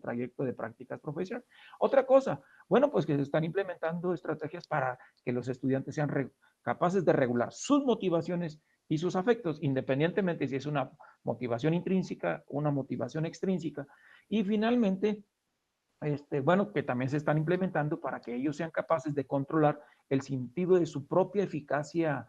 trayecto de prácticas profesionales. Otra cosa, bueno, pues que se están implementando estrategias para que los estudiantes sean capaces de regular sus motivaciones y sus afectos, independientemente si es una motivación intrínseca, una motivación extrínseca. Y finalmente, bueno, que también se están implementando para que ellos sean capaces de controlar el sentido de su propia eficacia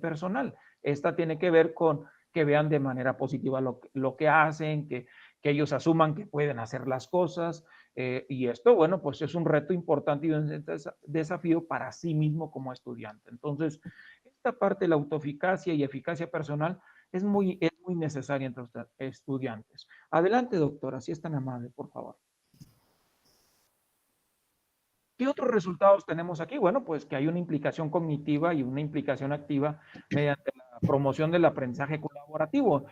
personal. Esta tiene que ver con que vean de manera positiva lo que hacen, que ellos asuman que pueden hacer las cosas, y esto, bueno, pues es un reto importante y un desafío para sí mismo como estudiante. Entonces, esta parte de la autoeficacia y eficacia personal es muy necesaria entre los estudiantes. Adelante, doctora, si es tan amable, por favor. ¿Qué otros resultados tenemos aquí? Bueno, pues que hay una implicación cognitiva y una implicación activa mediante la promoción del aprendizaje colaborativo.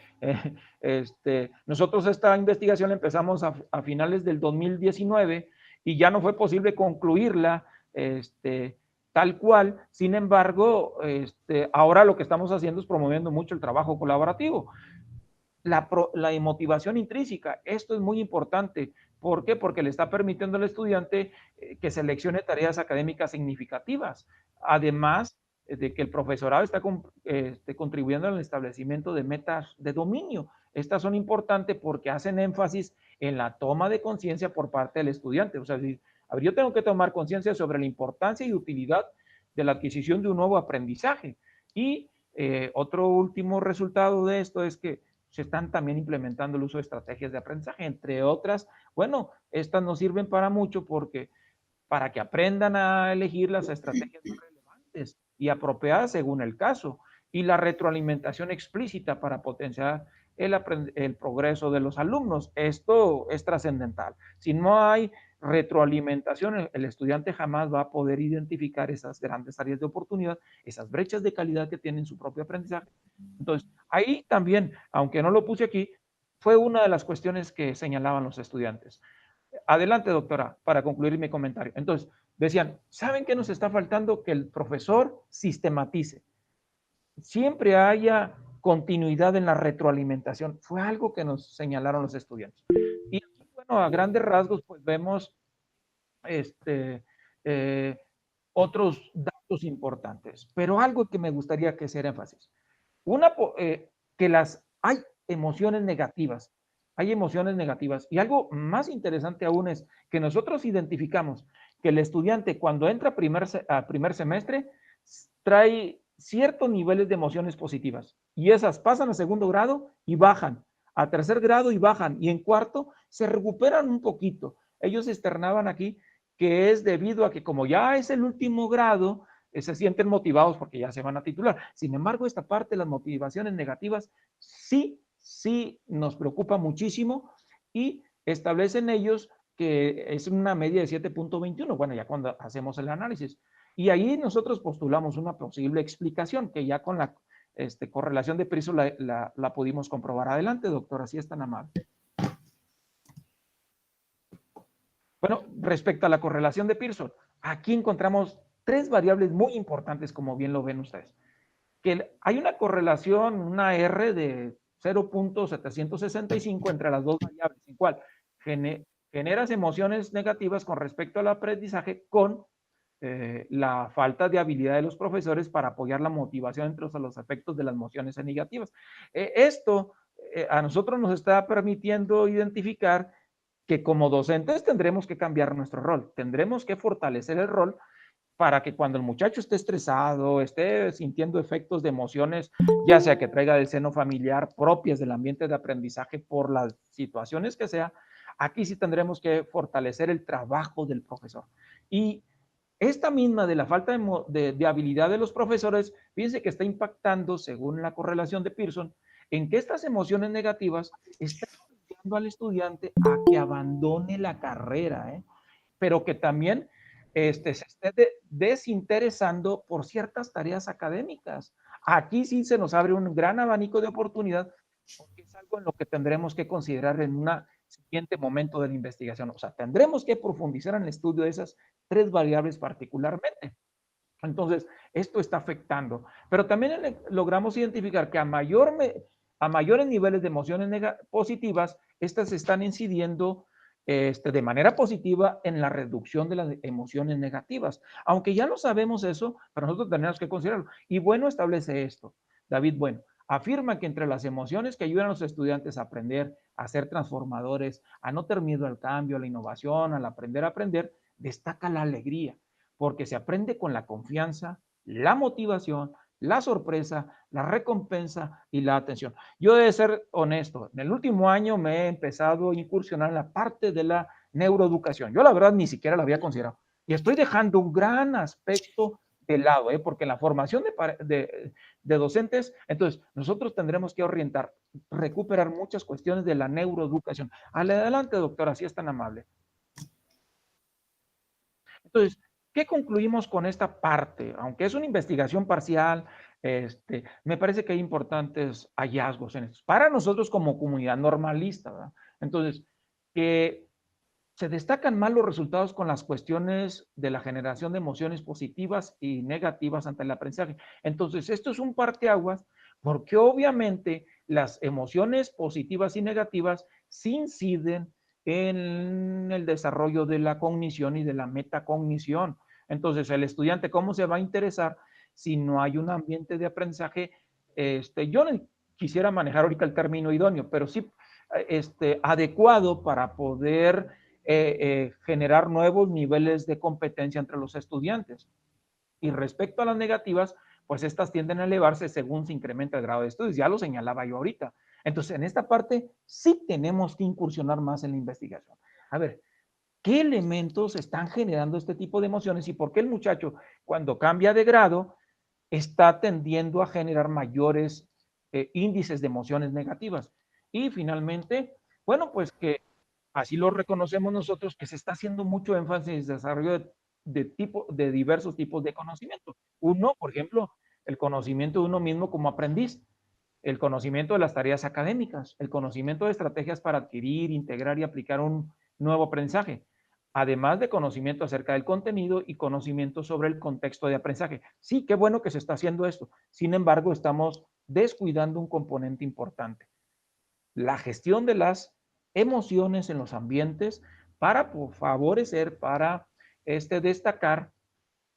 Nosotros esta investigación la empezamos a finales del 2019 y ya no fue posible concluirla tal cual. Sin embargo, ahora lo que estamos haciendo es promoviendo mucho el trabajo colaborativo. La motivación intrínseca, esto es muy importante. ¿Por qué? Porque le está permitiendo al estudiante que seleccione tareas académicas significativas. Además de que el profesorado está contribuyendo al establecimiento de metas de dominio. Estas son importantes porque hacen énfasis en la toma de conciencia por parte del estudiante. O sea, yo tengo que tomar conciencia sobre la importancia y utilidad de la adquisición de un nuevo aprendizaje. Y otro último resultado de esto es que se están también implementando el uso de estrategias de aprendizaje, entre otras. Bueno, estas nos sirven para mucho porque para que aprendan a elegir las estrategias más relevantes y apropiadas según el caso, y la retroalimentación explícita para potenciar el progreso de los alumnos. Esto es trascendental. Si no hay retroalimentación, el estudiante jamás va a poder identificar esas grandes áreas de oportunidad, esas brechas de calidad que tienen su propio aprendizaje. Entonces, ahí también, aunque no lo puse aquí, fue una de las cuestiones que señalaban los estudiantes. Adelante, doctora, para concluir mi comentario. Entonces, decían, ¿saben qué nos está faltando? Que el profesor sistematice. Siempre haya continuidad en la retroalimentación. Fue algo que nos señalaron los estudiantes. Y bueno, a grandes rasgos, pues vemos otros datos importantes, pero algo que me gustaría que sea énfasis. Que hay emociones negativas, y algo más interesante aún es que nosotros identificamos que el estudiante cuando entra a primer semestre trae ciertos niveles de emociones positivas y esas pasan a segundo grado y bajan, a tercer grado y bajan, y en cuarto se recuperan un poquito. Ellos externaban aquí que es debido a que como ya es el último grado, se sienten motivados porque ya se van a titular. Sin embargo, esta parte, las motivaciones negativas, sí nos preocupa muchísimo y establecen ellos que es una media de 7.21, bueno, ya cuando hacemos el análisis. Y ahí nosotros postulamos una posible explicación que ya con la correlación de Pearson la pudimos comprobar. Adelante, doctora, si es tan amable. Bueno, respecto a la correlación de Pearson, aquí encontramos tres variables muy importantes, como bien lo ven ustedes. Que hay una correlación, una R de 0.765 entre las dos variables, en cual generas emociones negativas con respecto al aprendizaje con la falta de habilidad de los profesores para apoyar la motivación entre los efectos de las emociones negativas. Esto a nosotros nos está permitiendo identificar que como docentes tendremos que cambiar nuestro rol, tendremos que fortalecer el rol para que cuando el muchacho esté estresado, esté sintiendo efectos de emociones, ya sea que traiga del seno familiar propias del ambiente de aprendizaje por las situaciones que sea, aquí sí tendremos que fortalecer el trabajo del profesor. Y esta misma de la falta de habilidad de los profesores, fíjense que está impactando, según la correlación de Pearson, en que estas emociones negativas están ayudando al estudiante a que abandone la carrera, pero que también se esté desinteresando por ciertas tareas académicas. Aquí sí se nos abre un gran abanico de oportunidad, porque es algo en lo que tendremos que considerar en un siguiente momento de la investigación. O sea, tendremos que profundizar en el estudio de esas tres variables particularmente. Entonces, esto está afectando. Pero también logramos identificar que a mayores niveles de emociones positivas, estas están incidiendo de manera positiva en la reducción de las emociones negativas. Aunque ya no sabemos eso, pero nosotros tenemos que considerarlo. Y Bueno establece esto, David Bueno, afirma que entre las emociones que ayudan a los estudiantes a aprender, a ser transformadores, a no tener miedo al cambio, a la innovación, al aprender a aprender, destaca la alegría, porque se aprende con la confianza, la motivación, la sorpresa, la recompensa y la atención. Yo he de ser honesto, en el último año me he empezado a incursionar en la parte de la neuroeducación. Yo la verdad ni siquiera la había considerado. Y estoy dejando un gran aspecto de lado, porque en la formación de docentes, entonces nosotros tendremos que orientar, recuperar muchas cuestiones de la neuroeducación. Adelante, doctora, si es tan amable. Entonces, ¿qué concluimos con esta parte? Aunque es una investigación parcial, me parece que hay importantes hallazgos en esto. Para nosotros como comunidad normalista, ¿verdad? Entonces, que se destacan más los resultados con las cuestiones de la generación de emociones positivas y negativas ante el aprendizaje. Entonces, esto es un parteaguas porque obviamente las emociones positivas y negativas sí inciden en el desarrollo de la cognición y de la metacognición. Entonces, el estudiante, ¿cómo se va a interesar si no hay un ambiente de aprendizaje? Yo no quisiera manejar ahorita el término idóneo, pero sí adecuado para poder generar nuevos niveles de competencia entre los estudiantes. Y respecto a las negativas, pues estas tienden a elevarse según se incrementa el grado de estudios. Ya lo señalaba yo ahorita. Entonces, en esta parte sí tenemos que incursionar más en la investigación. A ver, ¿qué elementos están generando este tipo de emociones y por qué el muchacho, cuando cambia de grado, está tendiendo a generar mayores índices de emociones negativas? Y finalmente, bueno, pues que así lo reconocemos nosotros, que se está haciendo mucho énfasis en el desarrollo de diversos tipos de conocimiento. Uno, por ejemplo, el conocimiento de uno mismo como aprendiz, el conocimiento de las tareas académicas, el conocimiento de estrategias para adquirir, integrar y aplicar un nuevo aprendizaje, además de conocimiento acerca del contenido y conocimiento sobre el contexto de aprendizaje. Sí, qué bueno que se está haciendo esto. Sin embargo, estamos descuidando un componente importante, la gestión de las emociones en los ambientes para favorecer, para destacar,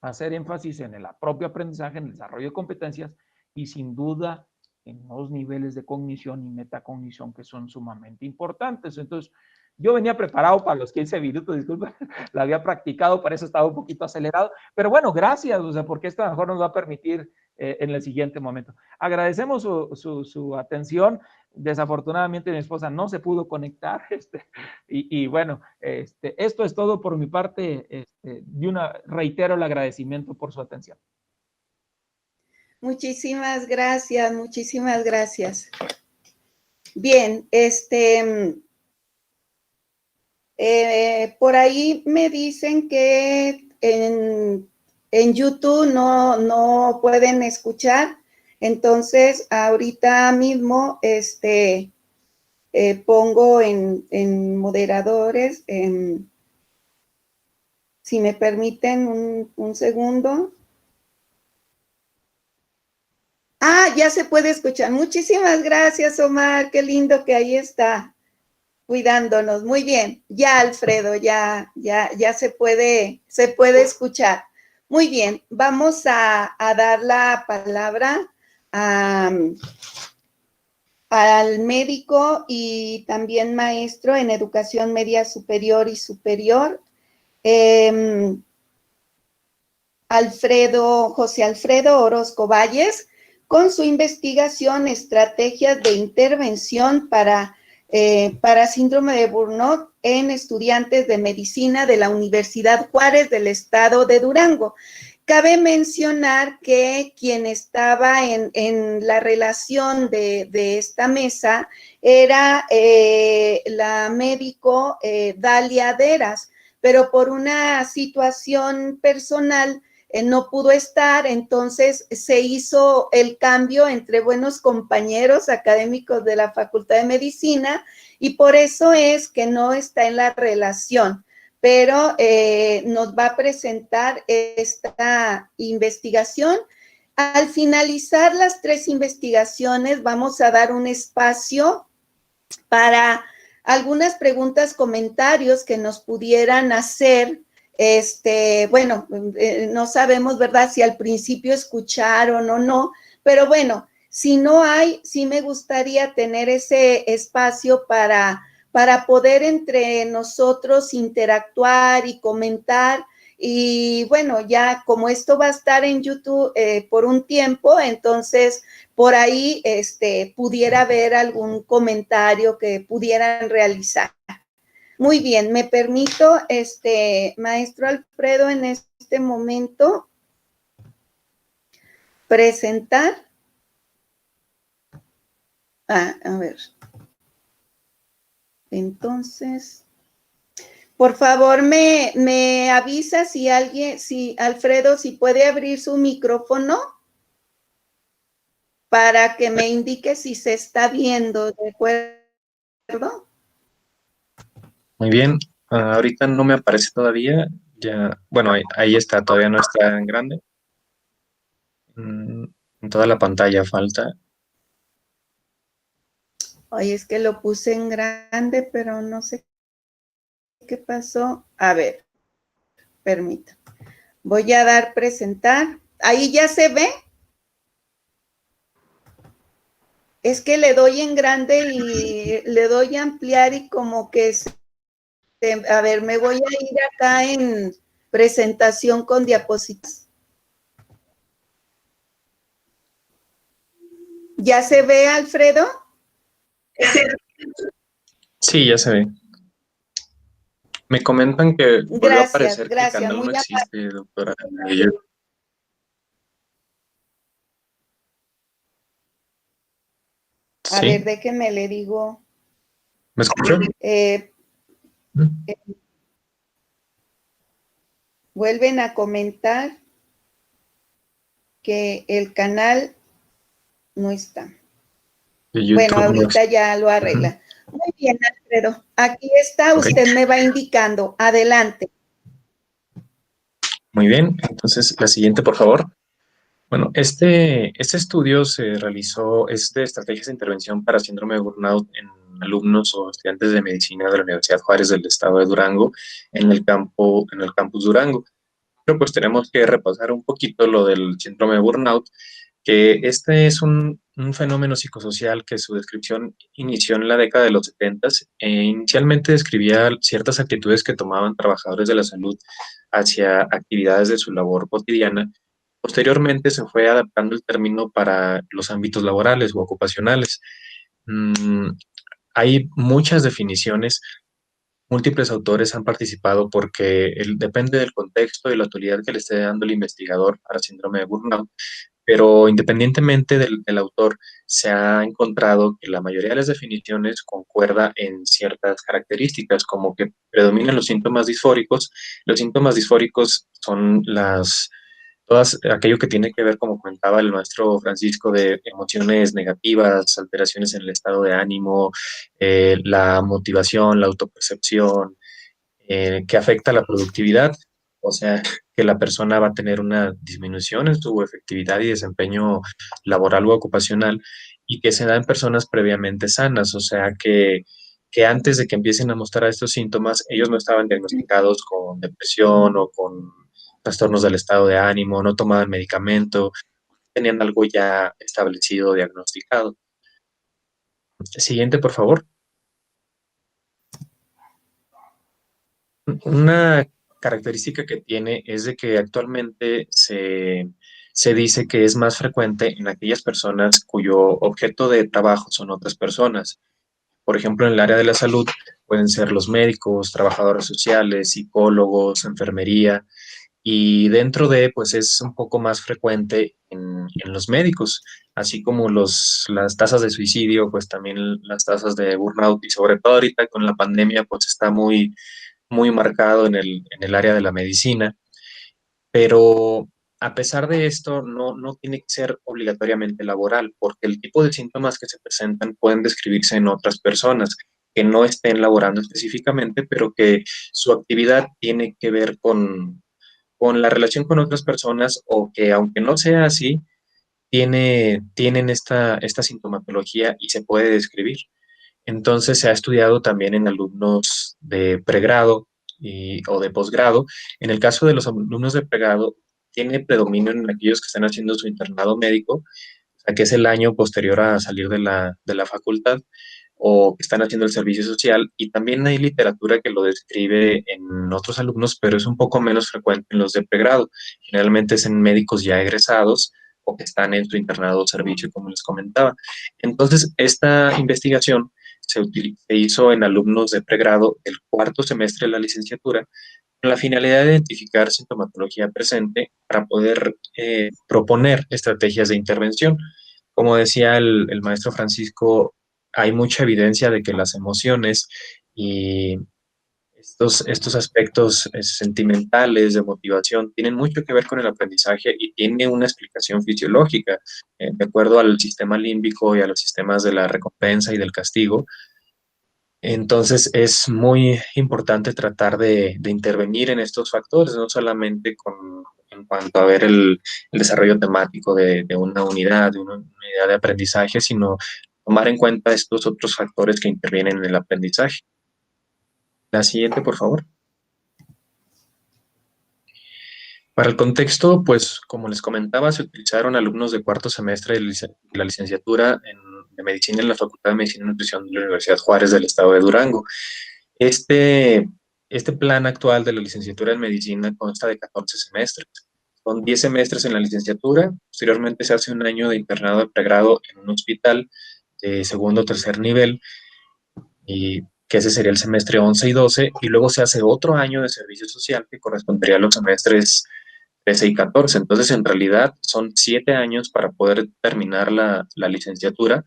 hacer énfasis en el propio aprendizaje, en el desarrollo de competencias y sin duda en los niveles de cognición y metacognición que son sumamente importantes. Entonces, yo venía preparado para los 15 minutos, disculpa, la había practicado, para eso estaba un poquito acelerado, pero bueno, gracias, o sea, porque esto a lo mejor nos va a permitir en el siguiente momento. Agradecemos su atención. Desafortunadamente mi esposa no se pudo conectar, y bueno, esto es todo por mi parte. Reitero el agradecimiento por su atención. Muchísimas gracias, muchísimas gracias. Bien, por ahí me dicen que en YouTube no pueden escuchar, entonces ahorita mismo pongo en moderadores, si me permiten un segundo. Ah, ya se puede escuchar. Muchísimas gracias, Omar. Qué lindo que ahí está, cuidándonos. Muy bien. Ya, Alfredo, ya se puede escuchar. Muy bien. Vamos a dar la palabra al médico y también maestro en educación media superior y superior, José Alfredo Orozco Valles, con su investigación Estrategias de Intervención para síndrome de Burnout en estudiantes de medicina de la Universidad Juárez del estado de Durango. Cabe mencionar que quien estaba en la relación de esta mesa era la médico Dalia Deras, pero por una situación personal no pudo estar, entonces se hizo el cambio entre buenos compañeros académicos de la Facultad de Medicina y por eso es que no está en la relación, pero nos va a presentar esta investigación. Al finalizar las 3 investigaciones, vamos a dar un espacio para algunas preguntas, comentarios que nos pudieran hacer. Bueno, no sabemos, ¿verdad?, si al principio escucharon o no, pero bueno, si no hay, sí me gustaría tener ese espacio para poder entre nosotros interactuar y comentar. Y bueno, ya como esto va a estar en YouTube por un tiempo, entonces por ahí pudiera haber algún comentario que pudieran realizar. Muy bien, me permito, maestro Alfredo, en este momento presentar. A ver. Entonces, por favor, me avisa si alguien, si Alfredo, si puede abrir su micrófono para que me indique si se está viendo, ¿de acuerdo? Muy bien, ahorita no me aparece todavía, ya, bueno, ahí está, todavía no está en grande. En toda la pantalla falta. Ay, es que lo puse en grande, pero no sé qué pasó. A ver, permítame. Voy a dar presentar. ¿Ahí ya se ve? Es que le doy en grande y le doy a ampliar y como que a ver, me voy a ir acá en presentación con diapositivas. ¿Ya se ve, Alfredo? Sí, ya se ve. Me comentan que volvió a aparecer que el canal no existe, doctora. A ver, ¿Sí? déjeme le digo. ¿Me escuchan? Vuelven a comentar que el canal no está. Bueno, ahorita ya lo arregla. Muy bien, Alfredo. Aquí está, usted me va indicando. Adelante. Muy bien, entonces la siguiente, por favor. Bueno, este estudio se realizó, es de estrategias de intervención para síndrome de burnout en alumnos o estudiantes de medicina de la Universidad Juárez del estado de Durango en el campus Durango. Pero pues tenemos que repasar un poquito lo del síndrome de burnout, que este es un fenómeno psicosocial que su descripción inició en la década de los 70. Inicialmente describía ciertas actitudes que tomaban trabajadores de la salud hacia actividades de su labor cotidiana. Posteriormente se fue adaptando el término para los ámbitos laborales o ocupacionales. Mm, Hay muchas definiciones. Múltiples autores han participado porque depende del contexto y la autoridad que le esté dando el investigador para síndrome de burnout, pero independientemente del autor, se ha encontrado que la mayoría de las definiciones concuerda en ciertas características, como que predominan los síntomas disfóricos. Los síntomas disfóricos son todas aquello que tiene que ver, como comentaba el maestro Francisco, de emociones negativas, alteraciones en el estado de ánimo, la motivación, la autopercepción, que afecta la productividad, o sea, que la persona va a tener una disminución en su efectividad y desempeño laboral o ocupacional, y que se da en personas previamente sanas, o sea, que antes de que empiecen a mostrar estos síntomas, ellos no estaban diagnosticados con depresión o con trastornos del estado de ánimo, no tomaban medicamento, tenían algo ya establecido, diagnosticado. Siguiente, por favor. Una característica que tiene es de que actualmente se dice que es más frecuente en aquellas personas cuyo objeto de trabajo son otras personas. Por ejemplo, en el área de la salud pueden ser los médicos, trabajadores sociales, psicólogos, enfermería, y dentro de, pues es un poco más frecuente en los médicos, así como las tasas de suicidio, pues también las tasas de burnout, y sobre todo ahorita con la pandemia, pues está muy marcado en el área de la medicina. Pero a pesar de esto, no tiene que ser obligatoriamente laboral, porque el tipo de síntomas que se presentan pueden describirse en otras personas que no estén laborando específicamente, pero que su actividad tiene que ver con la relación con otras personas, o que aunque no sea así, tienen esta sintomatología y se puede describir. Entonces se ha estudiado también en alumnos de pregrado o de posgrado. En el caso de los alumnos de pregrado, tiene predominio en aquellos que están haciendo su internado médico, o sea, que es el año posterior a salir de la facultad, o que están haciendo el servicio social, y también hay literatura que lo describe en otros alumnos, pero es un poco menos frecuente en los de pregrado. Generalmente es en médicos ya egresados o que están en su internado o servicio, como les comentaba. Entonces, esta investigación se hizo en alumnos de pregrado del cuarto semestre de la licenciatura con la finalidad de identificar sintomatología presente para poder proponer estrategias de intervención. Como decía el maestro Francisco, hay mucha evidencia de que las emociones y estos aspectos sentimentales de motivación tienen mucho que ver con el aprendizaje y tiene una explicación fisiológica, de acuerdo al sistema límbico y a los sistemas de la recompensa y del castigo. Entonces es muy importante tratar de intervenir en estos factores, no solamente en cuanto a ver el desarrollo temático de una unidad, de una unidad de aprendizaje, sino tomar en cuenta estos otros factores que intervienen en el aprendizaje. La siguiente, por favor. Para el contexto, pues como les comentaba, se utilizaron alumnos de cuarto semestre de la licenciatura de Medicina en la Facultad de Medicina y Nutrición de la Universidad Juárez del Estado de Durango. Este, este plan actual de la licenciatura en Medicina consta de 14 semestres. Son 10 semestres en la licenciatura, posteriormente se hace un año de internado de pregrado en un hospital de segundo o tercer nivel, y que ese sería el semestre 11 y 12, y luego se hace otro año de servicio social que correspondería a los semestres 13 y 14. Entonces, en realidad, son 7 años para poder terminar la licenciatura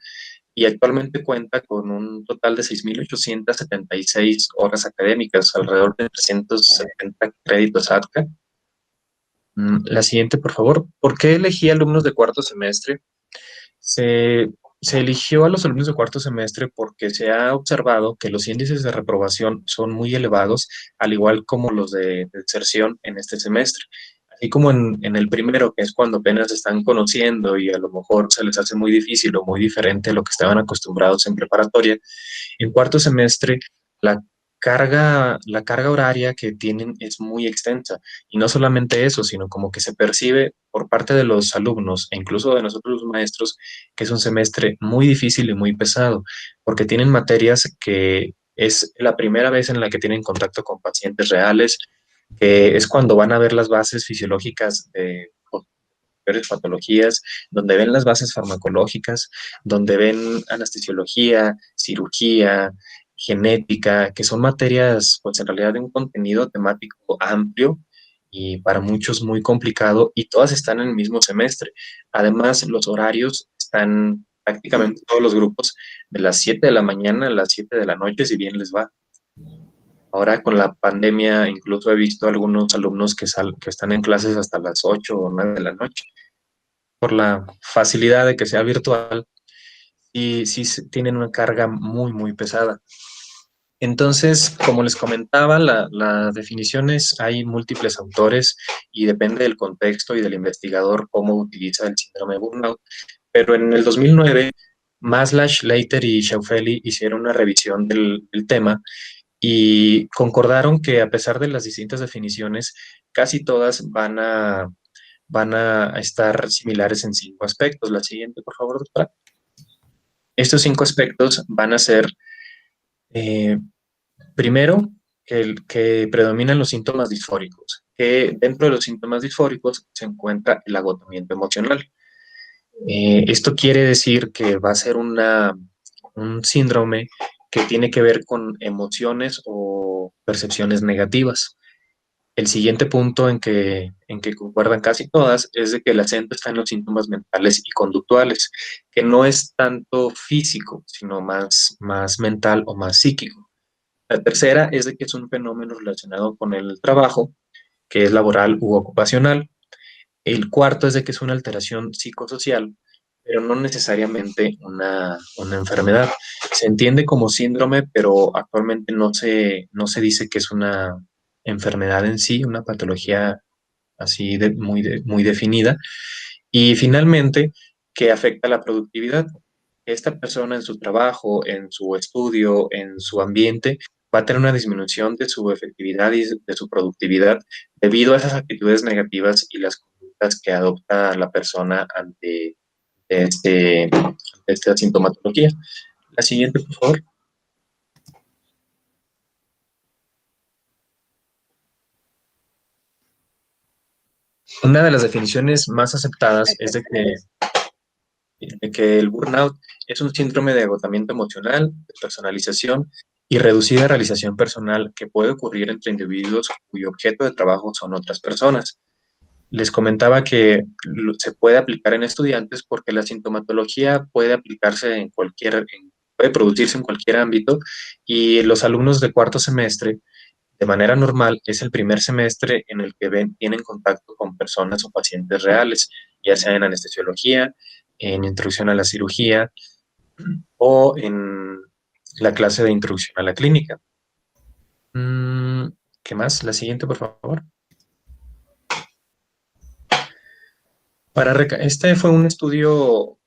y actualmente cuenta con un total de 6.876 horas académicas, alrededor de 370 créditos ATCA. La siguiente, por favor. ¿Por qué elegí alumnos de cuarto semestre? Se, se eligió a los alumnos de cuarto semestre porque se ha observado que los índices de reprobación son muy elevados, al igual como los de deserción en este semestre. Así como en el primero, que es cuando apenas están conociendo y a lo mejor se les hace muy difícil o muy diferente a lo que estaban acostumbrados en preparatoria, en cuarto semestre la la carga horaria que tienen es muy extensa. Y no solamente eso, sino como que se percibe por parte de los alumnos e incluso de nosotros los maestros que es un semestre muy difícil y muy pesado, porque tienen materias que es la primera vez en la que tienen contacto con pacientes reales, que es cuando van a ver las bases fisiológicas de peores patologías, donde ven las bases farmacológicas, donde ven anestesiología, cirugía, genética, que son materias, pues en realidad de un contenido temático amplio y para muchos muy complicado, y todas están en el mismo semestre. Además, los horarios están prácticamente todos los grupos de las 7 de la mañana a las 7 de la noche, si bien les va. Ahora con la pandemia, incluso he visto algunos alumnos que están en clases hasta las 8 o 9 de la noche por la facilidad de que sea virtual, y sí tienen una carga muy, muy pesada. Entonces, como les comentaba, las definiciones hay múltiples autores y depende del contexto y del investigador cómo utiliza el síndrome de burnout. Pero en el 2009, Maslach, Leiter y Schaufeli hicieron una revisión del tema y concordaron que a pesar de las distintas definiciones, casi todas van a estar similares en 5 aspectos. La siguiente, por favor, doctora. Estos 5 aspectos van a ser, eh, primero, que predominan los síntomas disfóricos, que dentro de los síntomas disfóricos se encuentra el agotamiento emocional. Esto quiere decir que va a ser un síndrome que tiene que ver con emociones o percepciones negativas. El siguiente punto en que concuerdan casi todas es de que el acento está en los síntomas mentales y conductuales, que no es tanto físico, sino más mental o más psíquico. La tercera es de que es un fenómeno relacionado con el trabajo, que es laboral u ocupacional. El cuarto es de que es una alteración psicosocial, pero no necesariamente una enfermedad. Se entiende como síndrome, pero actualmente no se dice que es una enfermedad en sí, una patología así muy definida. Y finalmente, que afecta la productividad. que esta persona en su trabajo, en su estudio, en su ambiente, va a tener una disminución de su efectividad y de su productividad debido a esas actitudes negativas y las conductas que adopta la persona ante esta sintomatología. La siguiente, por favor. Una de las definiciones más aceptadas es de que el burnout es un síndrome de agotamiento emocional, de personalización y reducida realización personal que puede ocurrir entre individuos cuyo objeto de trabajo son otras personas. Les comentaba que se puede aplicar en estudiantes porque la sintomatología puede aplicarse puede producirse en cualquier ámbito, y los alumnos de cuarto semestre, de manera normal, es el primer semestre en el que tienen contacto con personas o pacientes reales, ya sea en anestesiología, en introducción a la cirugía o en la clase de introducción a la clínica. ¿Qué más? La siguiente, por favor. Este fue un estudio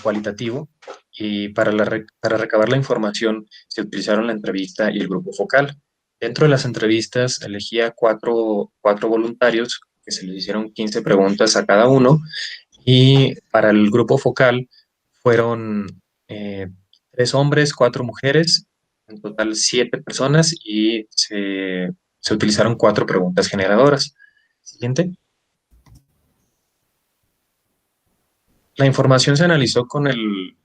cualitativo, y para recabar la información se utilizaron la entrevista y el grupo focal. Dentro de las entrevistas elegía cuatro voluntarios que se les hicieron 15 preguntas a cada uno, y para el grupo focal fueron 3 hombres, 4 mujeres, en total 7 personas, y se utilizaron 4 preguntas generadoras. Siguiente. La información se analizó con el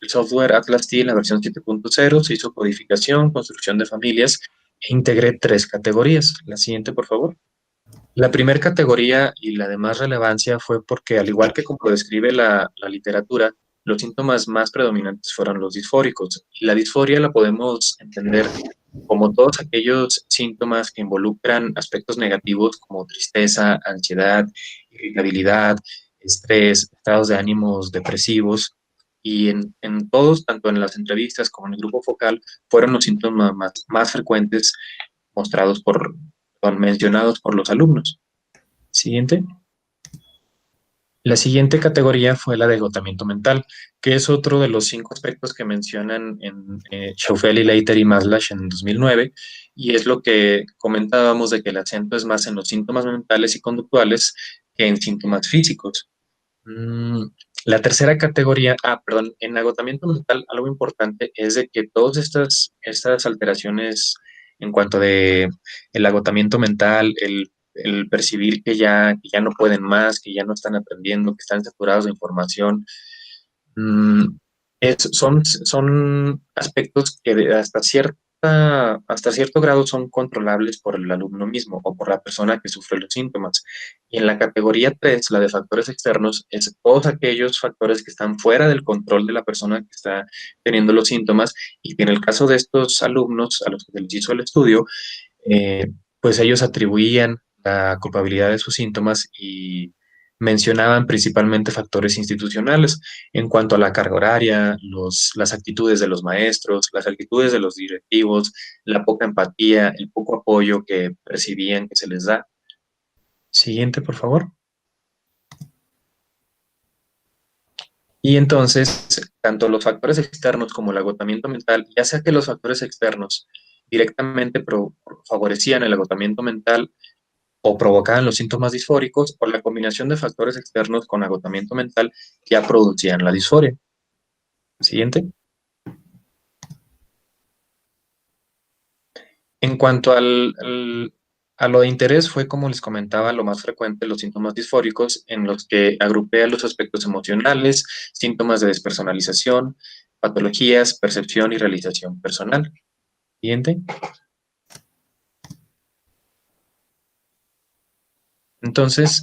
software Atlas T en la versión 7.0, se hizo codificación, construcción de familias e integré 3 categorías. La siguiente, por favor. La primera categoría y la de más relevancia fue porque, al igual que como lo describe la literatura, los síntomas más predominantes fueron los disfóricos. Y la disforia la podemos entender como todos aquellos síntomas que involucran aspectos negativos como tristeza, ansiedad, irritabilidad, estrés, estados de ánimos depresivos. Y en todos, tanto en las entrevistas como en el grupo focal, fueron los síntomas más frecuentes mencionados por los alumnos. Siguiente. La siguiente categoría fue la de agotamiento mental, que es otro de los 5 aspectos que mencionan en Schoffel, Leiter y Maslach en 2009, y es lo que comentábamos de que el acento es más en los síntomas mentales y conductuales que en síntomas físicos. La tercera categoría, perdón, en agotamiento mental, algo importante es de que todas estas alteraciones en cuanto de el agotamiento mental, el percibir que ya no pueden más, que ya no están aprendiendo, que están saturados de información, mm, son aspectos que hasta cierto grado son controlables por el alumno mismo o por la persona que sufre los síntomas. Y en la categoría 3, la de factores externos, es todos aquellos factores que están fuera del control de la persona que está teniendo los síntomas, y que en el caso de estos alumnos a los que se les hizo el estudio, eh, pues ellos atribuían la culpabilidad de sus síntomas y mencionaban principalmente factores institucionales en cuanto a la carga horaria, las actitudes de los maestros, las actitudes de los directivos, la poca empatía, el poco apoyo que percibían que se les da. Siguiente, por favor. Y entonces, tanto los factores externos como el agotamiento mental, ya sea que los factores externos directamente favorecían el agotamiento mental o provocaban los síntomas disfóricos, o la combinación de factores externos con agotamiento mental ya producían la disforia. Siguiente. En cuanto a lo de interés, fue, como les comentaba, lo más frecuente los síntomas disfóricos, en los que agrupé a los aspectos emocionales, síntomas de despersonalización, patologías, percepción y realización personal. Siguiente. Entonces,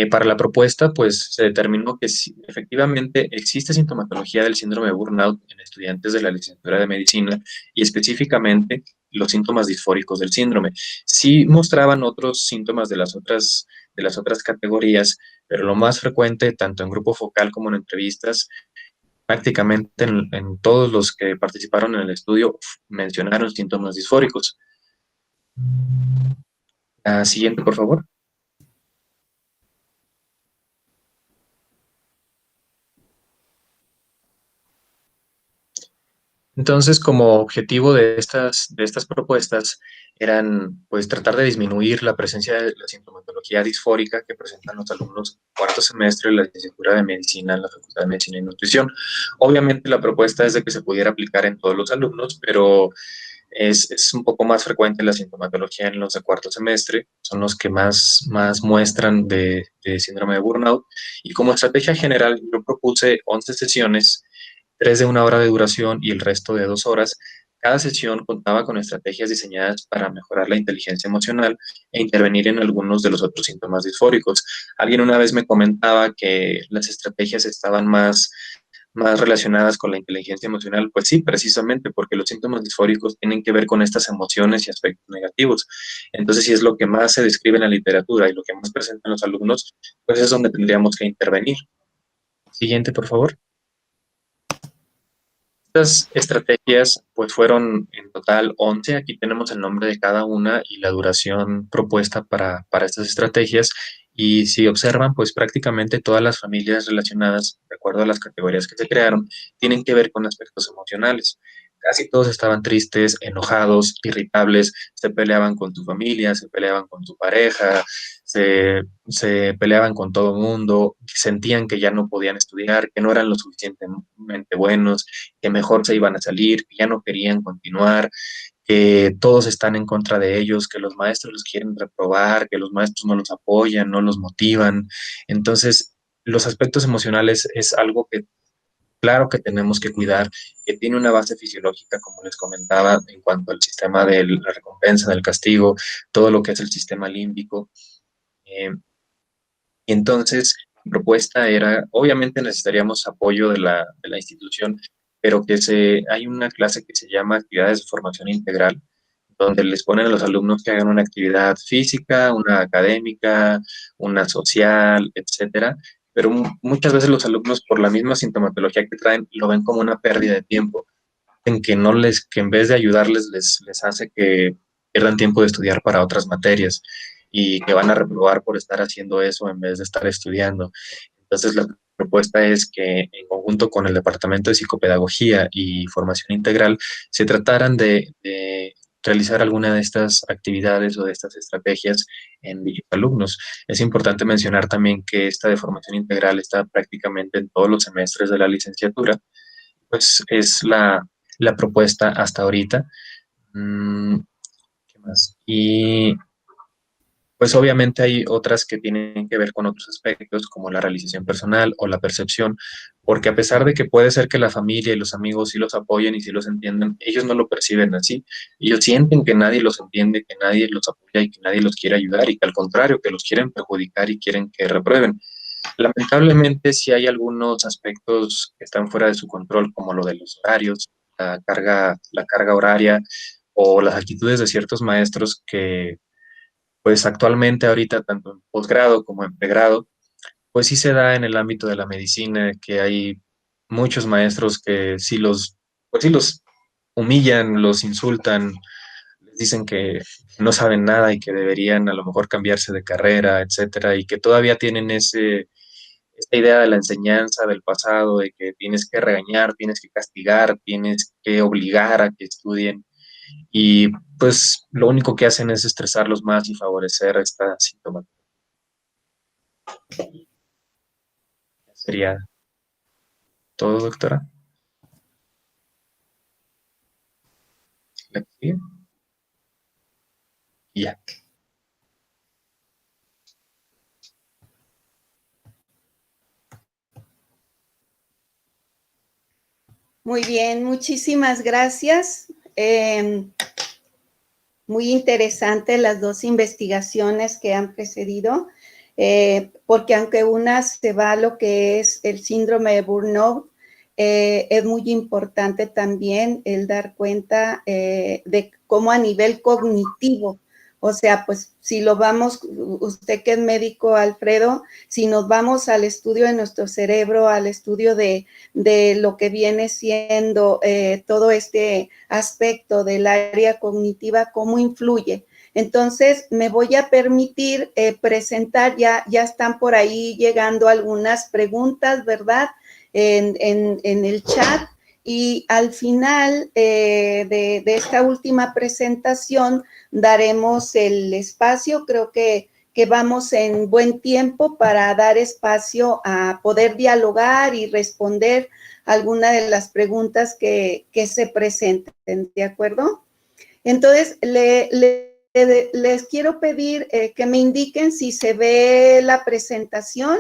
para la propuesta, pues se determinó que efectivamente existe sintomatología del síndrome de burnout en estudiantes de la licenciatura de medicina, y específicamente los síntomas disfóricos del síndrome. Sí mostraban otros síntomas de las otras categorías, pero lo más frecuente, tanto en grupo focal como en entrevistas, prácticamente en todos los que participaron en el estudio mencionaron síntomas disfóricos. La siguiente, por favor. Entonces, como objetivo de estas propuestas eran, pues, tratar de disminuir la presencia de la sintomatología disfórica que presentan los alumnos cuarto semestre de la licenciatura de Medicina en la Facultad de Medicina y Nutrición. Obviamente, la propuesta es de que se pudiera aplicar en todos los alumnos, pero es un poco más frecuente la sintomatología en los de cuarto semestre, son los que más muestran de síndrome de burnout. Y como estrategia general, yo propuse 11 sesiones, 3 de 1 hora de duración y el resto de 2 horas. Cada sesión contaba con estrategias diseñadas para mejorar la inteligencia emocional e intervenir en algunos de los otros síntomas disfóricos. Alguien una vez me comentaba que las estrategias estaban más relacionadas con la inteligencia emocional. Pues sí, precisamente porque los síntomas disfóricos tienen que ver con estas emociones y aspectos negativos. Entonces, si es lo que más se describe en la literatura y lo que más presentan los alumnos, pues es donde tendríamos que intervenir. Siguiente, por favor. Estas estrategias pues fueron en total 11. Aquí tenemos el nombre de cada una y la duración propuesta para estas estrategias. Y si observan, pues prácticamente todas las familias relacionadas, de acuerdo a las categorías que se crearon, tienen que ver con aspectos emocionales. Casi todos estaban tristes, enojados, irritables, se peleaban con su familia, se peleaban con su pareja, se peleaban con todo el mundo, sentían que ya no podían estudiar, que no eran lo suficientemente buenos, que mejor se iban a salir, que ya no querían continuar, que todos están en contra de ellos, que los maestros los quieren reprobar, que los maestros no los apoyan, no los motivan. Entonces, los aspectos emocionales es algo que claro que tenemos que cuidar, que tiene una base fisiológica, como les comentaba, en cuanto al sistema de la recompensa, del castigo, todo lo que es el sistema límbico. Eh, y entonces, mi propuesta era, obviamente necesitaríamos apoyo de la institución, pero hay una clase que se llama actividades de formación integral, donde les ponen a los alumnos que hagan una actividad física, una académica, una social, etcétera. Pero muchas veces los alumnos, por la misma sintomatología que traen, lo ven como una pérdida de tiempo, en que que en vez de ayudarles, les hace que pierdan tiempo de estudiar para otras materias y que van a reprobar por estar haciendo eso en vez de estar estudiando. Entonces, la propuesta es que en conjunto con el Departamento de Psicopedagogía y Formación Integral se trataran de realizar alguna de estas actividades o de estas estrategias en dichos alumnos. Es importante mencionar también que esta de formación integral está prácticamente en todos los semestres de la licenciatura, pues es la propuesta hasta ahorita. ¿Qué más? Y pues obviamente hay otras que tienen que ver con otros aspectos, como la realización personal o la percepción, porque a pesar de que puede ser que la familia y los amigos sí los apoyen y sí los entiendan, ellos no lo perciben así. Ellos sienten que nadie los entiende, que nadie los apoya y que nadie los quiere ayudar y que al contrario, que los quieren perjudicar y quieren que reprueben. Lamentablemente sí hay algunos aspectos que están fuera de su control, como lo de los horarios, la carga horaria o las actitudes de ciertos maestros que pues actualmente ahorita, tanto en posgrado como en pregrado, pues sí se da en el ámbito de la medicina, que hay muchos maestros que pues sí los humillan, los insultan, les dicen que no saben nada y que deberían a lo mejor cambiarse de carrera, etcétera, y que todavía tienen esta idea de la enseñanza del pasado, de que tienes que regañar, tienes que castigar, tienes que obligar a que estudien. Y pues lo único que hacen es estresarlos más y favorecer esta sintomatología. Sería todo, doctora. ¿La que sigue? Y ya. Muy bien, muchísimas gracias. Muy interesante las dos investigaciones que han precedido, porque aunque una se va a lo que es el síndrome de burnout, es muy importante también el dar cuenta de cómo a nivel cognitivo, o sea, pues si lo vamos, usted que es médico, Alfredo, si nos vamos al estudio de nuestro cerebro, al estudio de lo que viene siendo todo este aspecto del área cognitiva, cómo influye. Entonces, me voy a permitir presentar, ya están por ahí llegando algunas preguntas, ¿verdad? En el chat. Y al final de esta última presentación daremos el espacio, creo que vamos en buen tiempo para dar espacio a poder dialogar y responder alguna de las preguntas que se presenten, ¿de acuerdo? Entonces, les quiero pedir que me indiquen si se ve la presentación.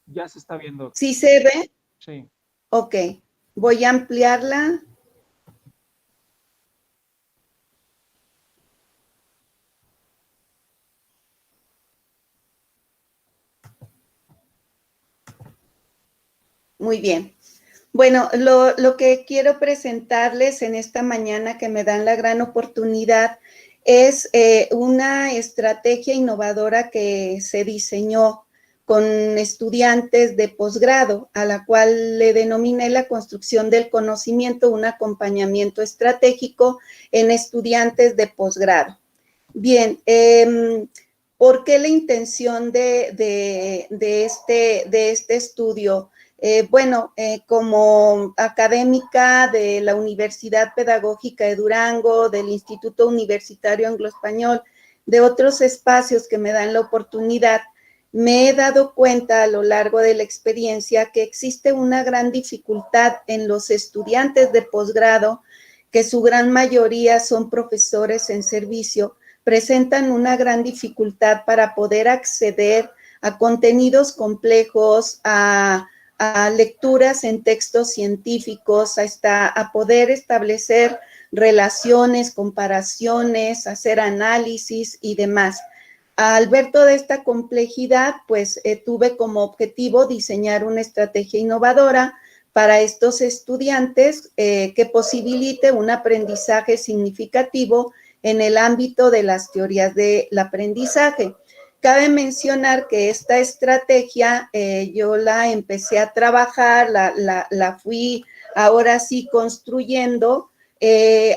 Ya se está viendo. ¿Sí se ve? Sí. Ok, voy a ampliarla. Muy bien. Bueno, lo que quiero presentarles en esta mañana que me dan la gran oportunidad es una estrategia innovadora que se diseñó con estudiantes de posgrado, a la cual le denominé la construcción del conocimiento, un acompañamiento estratégico en estudiantes de posgrado. Bien, ¿por qué la intención de este estudio? Bueno, como académica de la Universidad Pedagógica de Durango, del Instituto Universitario Anglo-Español, de otros espacios que me dan la oportunidad, me he dado cuenta a lo largo de la experiencia que existe una gran dificultad en los estudiantes de posgrado, que su gran mayoría son profesores en servicio, presentan una gran dificultad para poder acceder a contenidos complejos, a lecturas en textos científicos, a poder establecer relaciones, comparaciones, hacer análisis y demás. Al ver toda esta complejidad, pues tuve como objetivo diseñar una estrategia innovadora para estos estudiantes que posibilite un aprendizaje significativo en el ámbito de las teorías del aprendizaje. Cabe mencionar que esta estrategia yo la empecé a trabajar, la fui ahora sí construyendo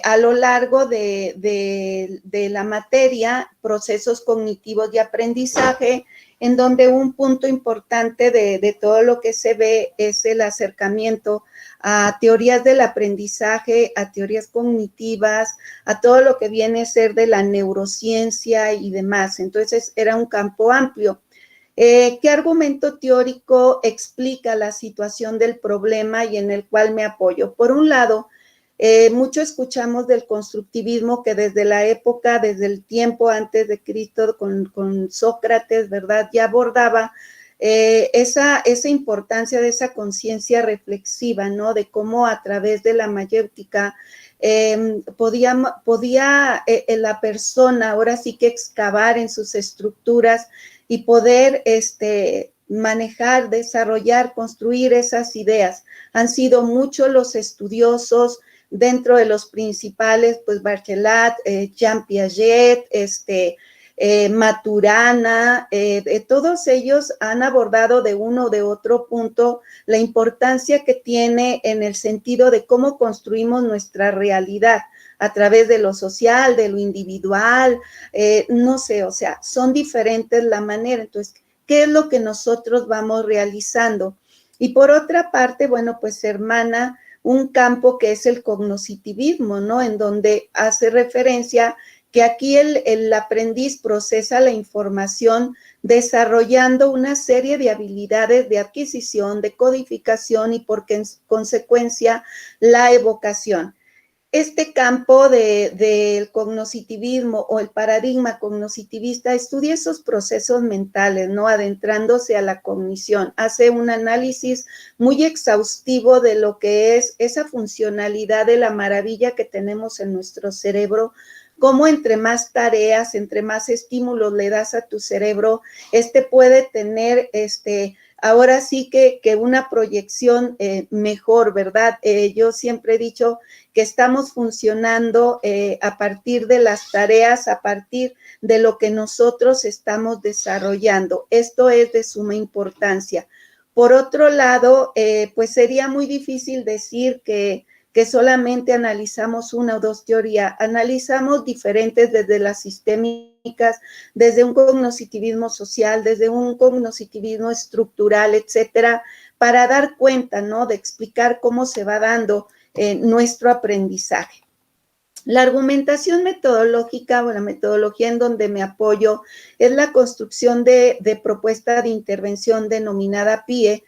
a lo largo de la materia, procesos cognitivos de aprendizaje, en donde un punto importante de todo lo que se ve es el acercamiento a teorías del aprendizaje, a teorías cognitivas, a todo lo que viene a ser de la neurociencia y demás. Entonces, era un campo amplio. ¿Qué argumento teórico explica la situación del problema y en el cual me apoyo? Por un lado, mucho escuchamos del constructivismo que desde la época, desde el tiempo antes de Cristo, con Sócrates, ¿verdad? Ya abordaba esa importancia de esa conciencia reflexiva, ¿no? De cómo a través de la mayéutica podía la persona ahora sí que excavar en sus estructuras y poder manejar, desarrollar, construir esas ideas. Han sido muchos los estudiosos, dentro de los principales, pues Bachelard, Jean Piaget, Maturana, todos ellos han abordado de uno o de otro punto la importancia que tiene en el sentido de cómo construimos nuestra realidad a través de lo social, de lo individual, no sé, o sea, son diferentes la manera. Entonces, ¿qué es lo que nosotros vamos realizando? Y por otra parte, bueno, pues hermana, un campo que es el cognoscitivismo, ¿no? En donde hace referencia que aquí el aprendiz procesa la información desarrollando una serie de habilidades de adquisición, de codificación y por consecuencia la evocación. Este campo del cognoscitivismo o el paradigma cognoscitivista estudia esos procesos mentales, ¿no? Adentrándose a la cognición, hace un análisis muy exhaustivo de lo que es esa funcionalidad de la maravilla que tenemos en nuestro cerebro, cómo entre más tareas, entre más estímulos le das a tu cerebro, puede tener ahora sí que una proyección mejor, ¿verdad? Yo siempre he dicho que estamos funcionando a partir de las tareas, a partir de lo que nosotros estamos desarrollando. Esto es de suma importancia. Por otro lado, pues sería muy difícil decir que solamente analizamos una o dos teorías, analizamos diferentes desde la sistémica desde un cognitivismo social, desde un cognitivismo estructural, etcétera, para dar cuenta, ¿no?, de explicar cómo se va dando nuestro aprendizaje. La argumentación metodológica, o la metodología en donde me apoyo, es la construcción de propuesta de intervención denominada PIE,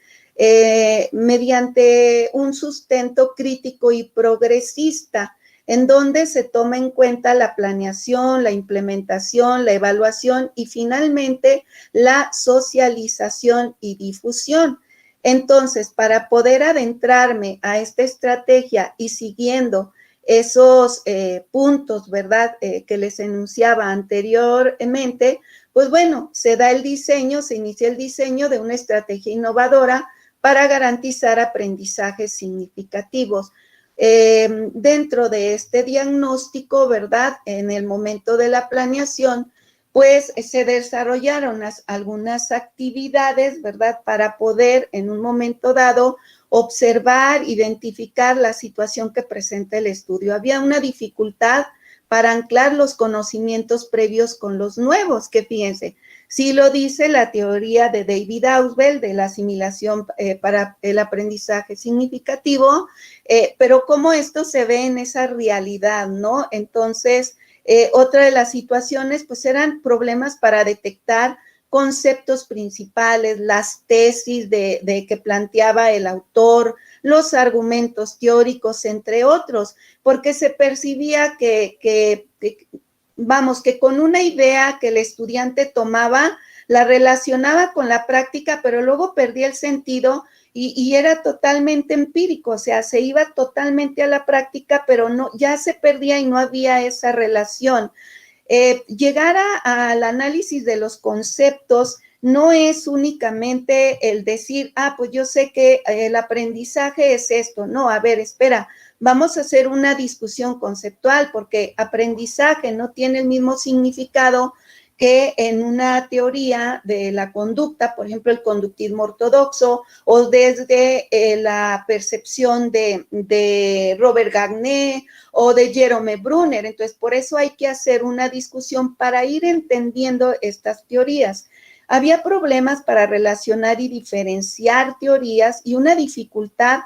mediante un sustento crítico y progresista, en donde se toma en cuenta la planeación, la implementación, la evaluación y finalmente la socialización y difusión. Entonces, para poder adentrarme a esta estrategia y siguiendo esos puntos, ¿verdad?, que les enunciaba anteriormente, pues bueno, se da el diseño, se inicia el diseño de una estrategia innovadora para garantizar aprendizajes significativos. Dentro de este diagnóstico, ¿verdad?, en el momento de la planeación, pues se desarrollaron algunas actividades, ¿verdad?, para poder en un momento dado observar, identificar la situación que presenta el estudio. Había una dificultad para anclar los conocimientos previos con los nuevos, que fíjense, sí lo dice la teoría de David Ausubel de la asimilación para el aprendizaje significativo, pero cómo esto se ve en esa realidad, ¿no? Entonces, otra de las situaciones, pues eran problemas para detectar conceptos principales, las tesis de que planteaba el autor, los argumentos teóricos, entre otros, porque se percibía que con una idea que el estudiante tomaba, la relacionaba con la práctica, pero luego perdía el sentido y era totalmente empírico, o sea, se iba totalmente a la práctica, pero no, ya se perdía y no había esa relación. Llegar al análisis de los conceptos no es únicamente el decir, pues yo sé que el aprendizaje es esto. No, a ver, espera, vamos a hacer una discusión conceptual porque aprendizaje no tiene el mismo significado que en una teoría de la conducta, por ejemplo, el conductismo ortodoxo, o desde la percepción de Robert Gagné o de Jerome Brunner. Entonces, por eso hay que hacer una discusión para ir entendiendo estas teorías. Había problemas para relacionar y diferenciar teorías y una dificultad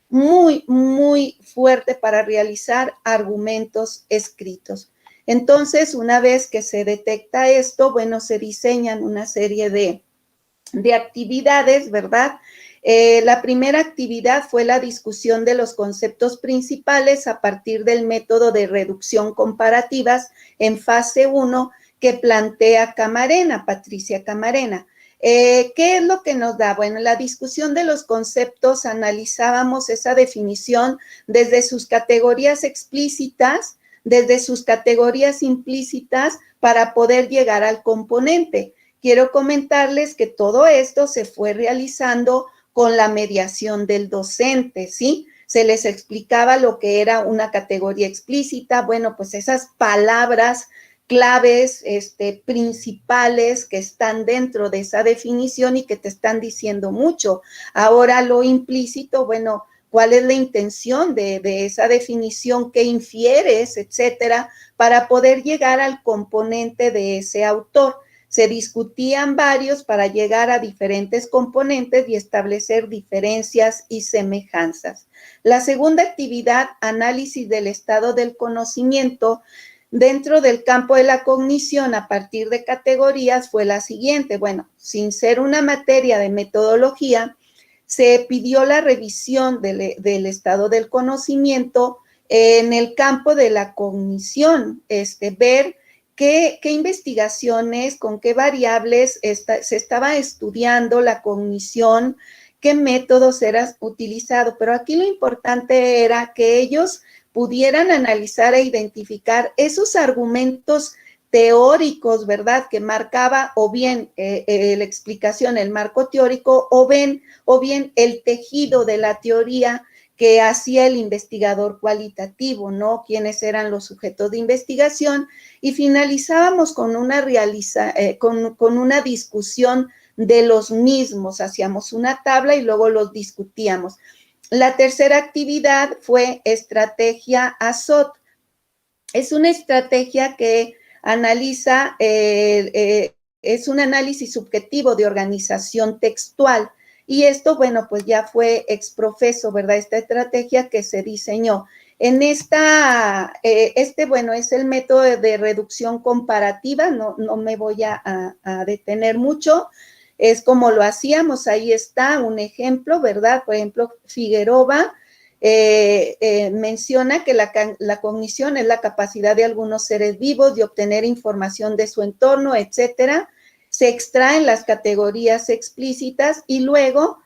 muy, muy fuerte para realizar argumentos escritos. Entonces, una vez que se detecta esto, bueno, se diseñan una serie de actividades, ¿verdad? La primera actividad fue la discusión de los conceptos principales a partir del método de reducción comparativas en fase 1 que plantea Camarena, Patricia Camarena. ¿Qué es lo que nos da? Bueno, en la discusión de los conceptos analizábamos esa definición desde sus categorías explícitas, desde sus categorías implícitas para poder llegar al componente. Quiero comentarles que todo esto se fue realizando con la mediación del docente, ¿sí? Se les explicaba lo que era una categoría explícita, bueno, pues esas palabras claves principales que están dentro de esa definición y que te están diciendo mucho. Ahora lo implícito, bueno, cuál es la intención de esa definición, qué infieres, etcétera, para poder llegar al componente de ese autor. Se discutían varios para llegar a diferentes componentes y establecer diferencias y semejanzas. La segunda actividad, análisis del estado del conocimiento dentro del campo de la cognición a partir de categorías, fue la siguiente. Bueno, sin ser una materia de metodología, se pidió la revisión del estado del conocimiento en el campo de la cognición, ver qué investigaciones, con qué variables se estaba estudiando la cognición, qué métodos eran utilizados. Pero aquí lo importante era que ellos pudieran analizar e identificar esos argumentos teóricos, ¿verdad?, que marcaba o bien la explicación, el marco teórico, o bien el tejido de la teoría que hacía el investigador cualitativo, ¿no? Quiénes eran los sujetos de investigación, y finalizábamos con una con una discusión de los mismos, hacíamos una tabla y luego los discutíamos. La tercera actividad fue estrategia ASOT. Es una estrategia que analiza, es un análisis subjetivo de organización textual. Y esto, bueno, pues ya fue exprofeso, ¿verdad? Esta estrategia que se diseñó. En bueno, es el método de reducción comparativa, no me voy a detener mucho, es como lo hacíamos, ahí está un ejemplo, ¿verdad? Por ejemplo, Figueroa menciona que la cognición es la capacidad de algunos seres vivos de obtener información de su entorno, etcétera. Se extraen las categorías explícitas y luego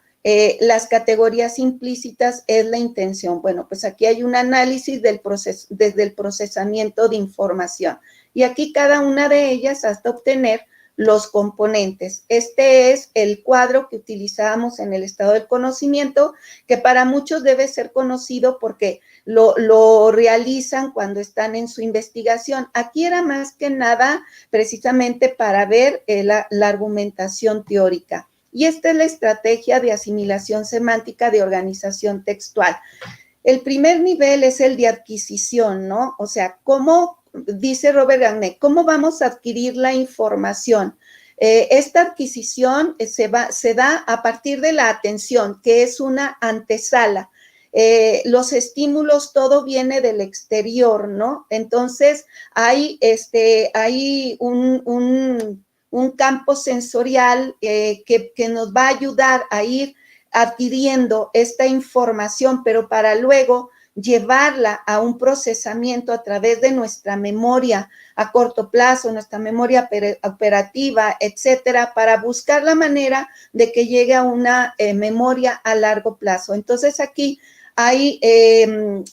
las categorías implícitas es la intención. Bueno, pues aquí hay un análisis desde el procesamiento de información. Y aquí cada una de ellas hasta obtener los componentes. Este es el cuadro que utilizábamos en el estado del conocimiento, que para muchos debe ser conocido porque lo realizan cuando están en su investigación. Aquí era más que nada precisamente para ver la argumentación teórica. Y esta es la estrategia de asimilación semántica de organización textual. El primer nivel es el de adquisición, ¿no? O sea, ¿cómo, dice Robert Gagné, cómo vamos a adquirir la información? Esta adquisición se da a partir de la atención, que es una antesala. Los estímulos, todo viene del exterior, ¿no? Entonces, hay un campo sensorial que nos va a ayudar a ir adquiriendo esta información, pero para luego llevarla a un procesamiento a través de nuestra memoria a corto plazo, nuestra memoria operativa, etcétera, para buscar la manera de que llegue a una memoria a largo plazo. Entonces, aquí hay,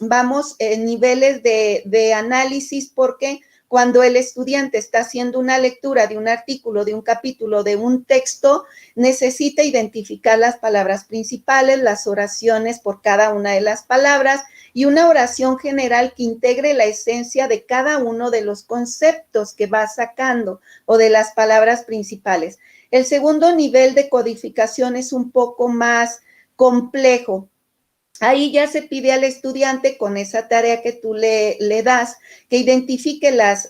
vamos, niveles de análisis, porque cuando el estudiante está haciendo una lectura de un artículo, de un capítulo, de un texto, necesita identificar las palabras principales, las oraciones por cada una de las palabras y una oración general que integre la esencia de cada uno de los conceptos que va sacando o de las palabras principales. El segundo nivel de codificación es un poco más complejo. Ahí ya se pide al estudiante, con esa tarea que tú le das, que identifique las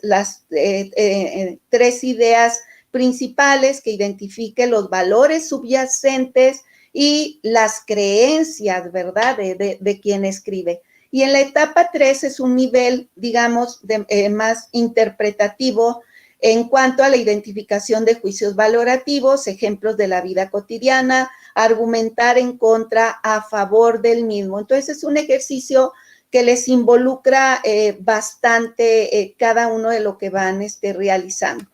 tres ideas principales, que identifique los valores subyacentes y las creencias, ¿verdad?, de quien escribe. Y en la etapa 3 es un nivel, digamos, más interpretativo en cuanto a la identificación de juicios valorativos, ejemplos de la vida cotidiana, argumentar en contra, a favor del mismo. Entonces, es un ejercicio que les involucra bastante cada uno de lo que van realizando.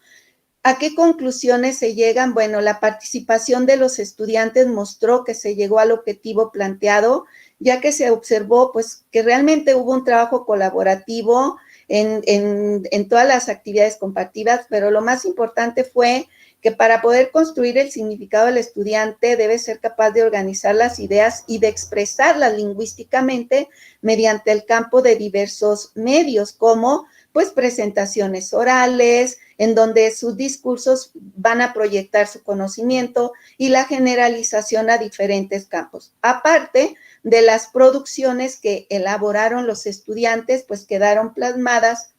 ¿A qué conclusiones se llegan? Bueno, la participación de los estudiantes mostró que se llegó al objetivo planteado, ya que se observó pues que realmente hubo un trabajo colaborativo en todas las actividades compartidas, pero lo más importante fue que para poder construir el significado del estudiante debe ser capaz de organizar las ideas y de expresarlas lingüísticamente mediante el campo de diversos medios, como pues presentaciones orales, en donde sus discursos van a proyectar su conocimiento y la generalización a diferentes campos. Aparte de las producciones que elaboraron los estudiantes, pues quedaron plasmadas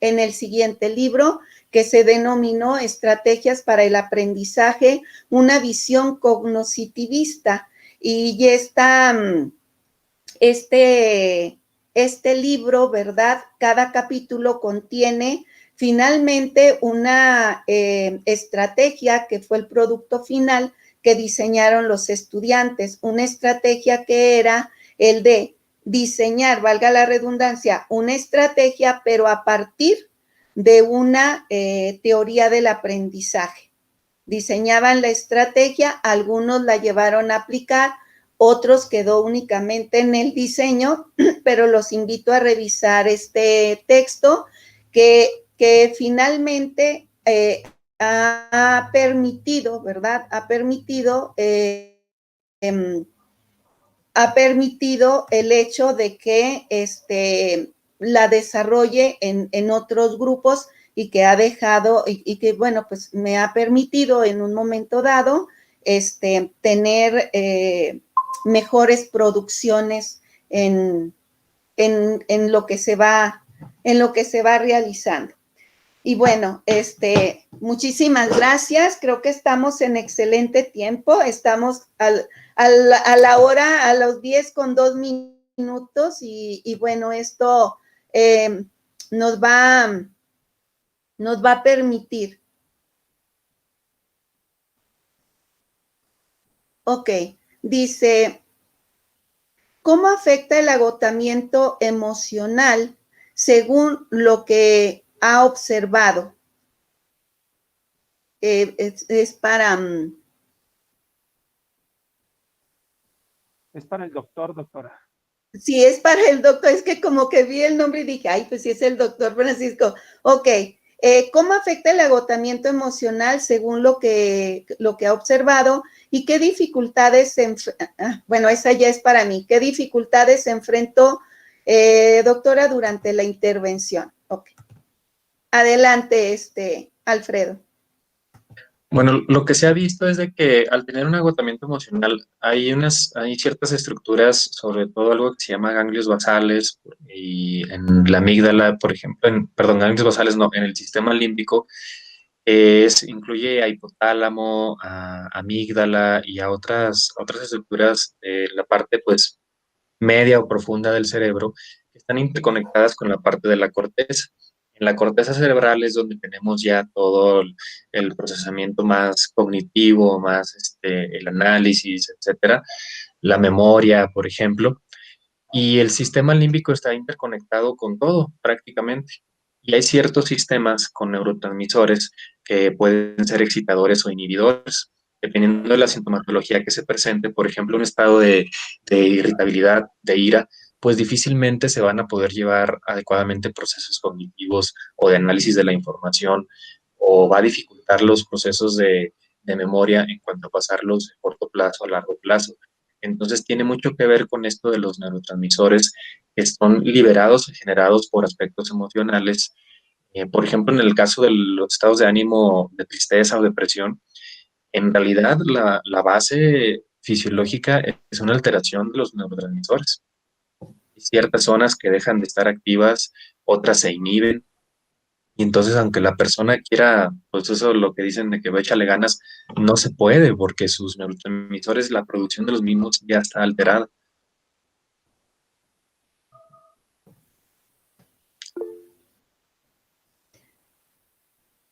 en el siguiente libro, que se denominó Estrategias para el Aprendizaje, una visión cognitivista. Y este libro, ¿verdad? Cada capítulo contiene finalmente una estrategia que fue el producto final que diseñaron los estudiantes, una estrategia que era el de diseñar, valga la redundancia, una estrategia, pero a partir de una teoría del aprendizaje. Diseñaban la estrategia, algunos la llevaron a aplicar, otros quedó únicamente en el diseño, pero los invito a revisar este texto que finalmente ha permitido, ¿verdad? Ha permitido el hecho de que la desarrolle en otros grupos y que ha dejado, y que, bueno, pues me ha permitido en un momento dado tener mejores producciones en lo que se va realizando. Y bueno, muchísimas gracias. Creo que estamos en excelente tiempo. Estamos a la hora, a los 10:02 y bueno, esto nos va a permitir. Ok, dice, ¿cómo afecta el agotamiento emocional según lo que ha observado? Es para el doctor, doctora. Sí, es para el doctor. Es que como que vi el nombre y dije, ay, pues sí es el doctor Francisco. Ok, ¿cómo afecta el agotamiento emocional según lo que ha observado y qué dificultades bueno, esa ya es para mí. ¿Qué dificultades se enfrentó, doctora, durante la intervención? Ok. Adelante, Alfredo. Bueno, lo que se ha visto es de que al tener un agotamiento emocional hay ciertas estructuras, sobre todo algo que se llama ganglios basales y en la amígdala, por ejemplo, perdón, ganglios basales no, en el sistema límbico, incluye a hipotálamo, a amígdala y a otras estructuras de la parte pues media o profunda del cerebro que están interconectadas con la parte de la corteza. En la corteza cerebral es donde tenemos ya todo el procesamiento más cognitivo, más el análisis, etcétera, la memoria, por ejemplo, y el sistema límbico está interconectado con todo prácticamente. Y hay ciertos sistemas con neurotransmisores que pueden ser excitadores o inhibidores, dependiendo de la sintomatología que se presente. Por ejemplo, un estado de irritabilidad, de ira, pues difícilmente se van a poder llevar adecuadamente procesos cognitivos o de análisis de la información, o va a dificultar los procesos de memoria en cuanto a pasarlos de corto plazo a largo plazo. Entonces tiene mucho que ver con esto de los neurotransmisores que son liberados y generados por aspectos emocionales. Por ejemplo, en el caso de los estados de ánimo de tristeza o depresión, en realidad la base fisiológica es una alteración de los neurotransmisores. Hay ciertas zonas que dejan de estar activas, otras se inhiben. Y entonces, aunque la persona quiera, pues eso lo que dicen de que échale ganas, no se puede porque sus neurotransmisores, la producción de los mismos ya está alterada.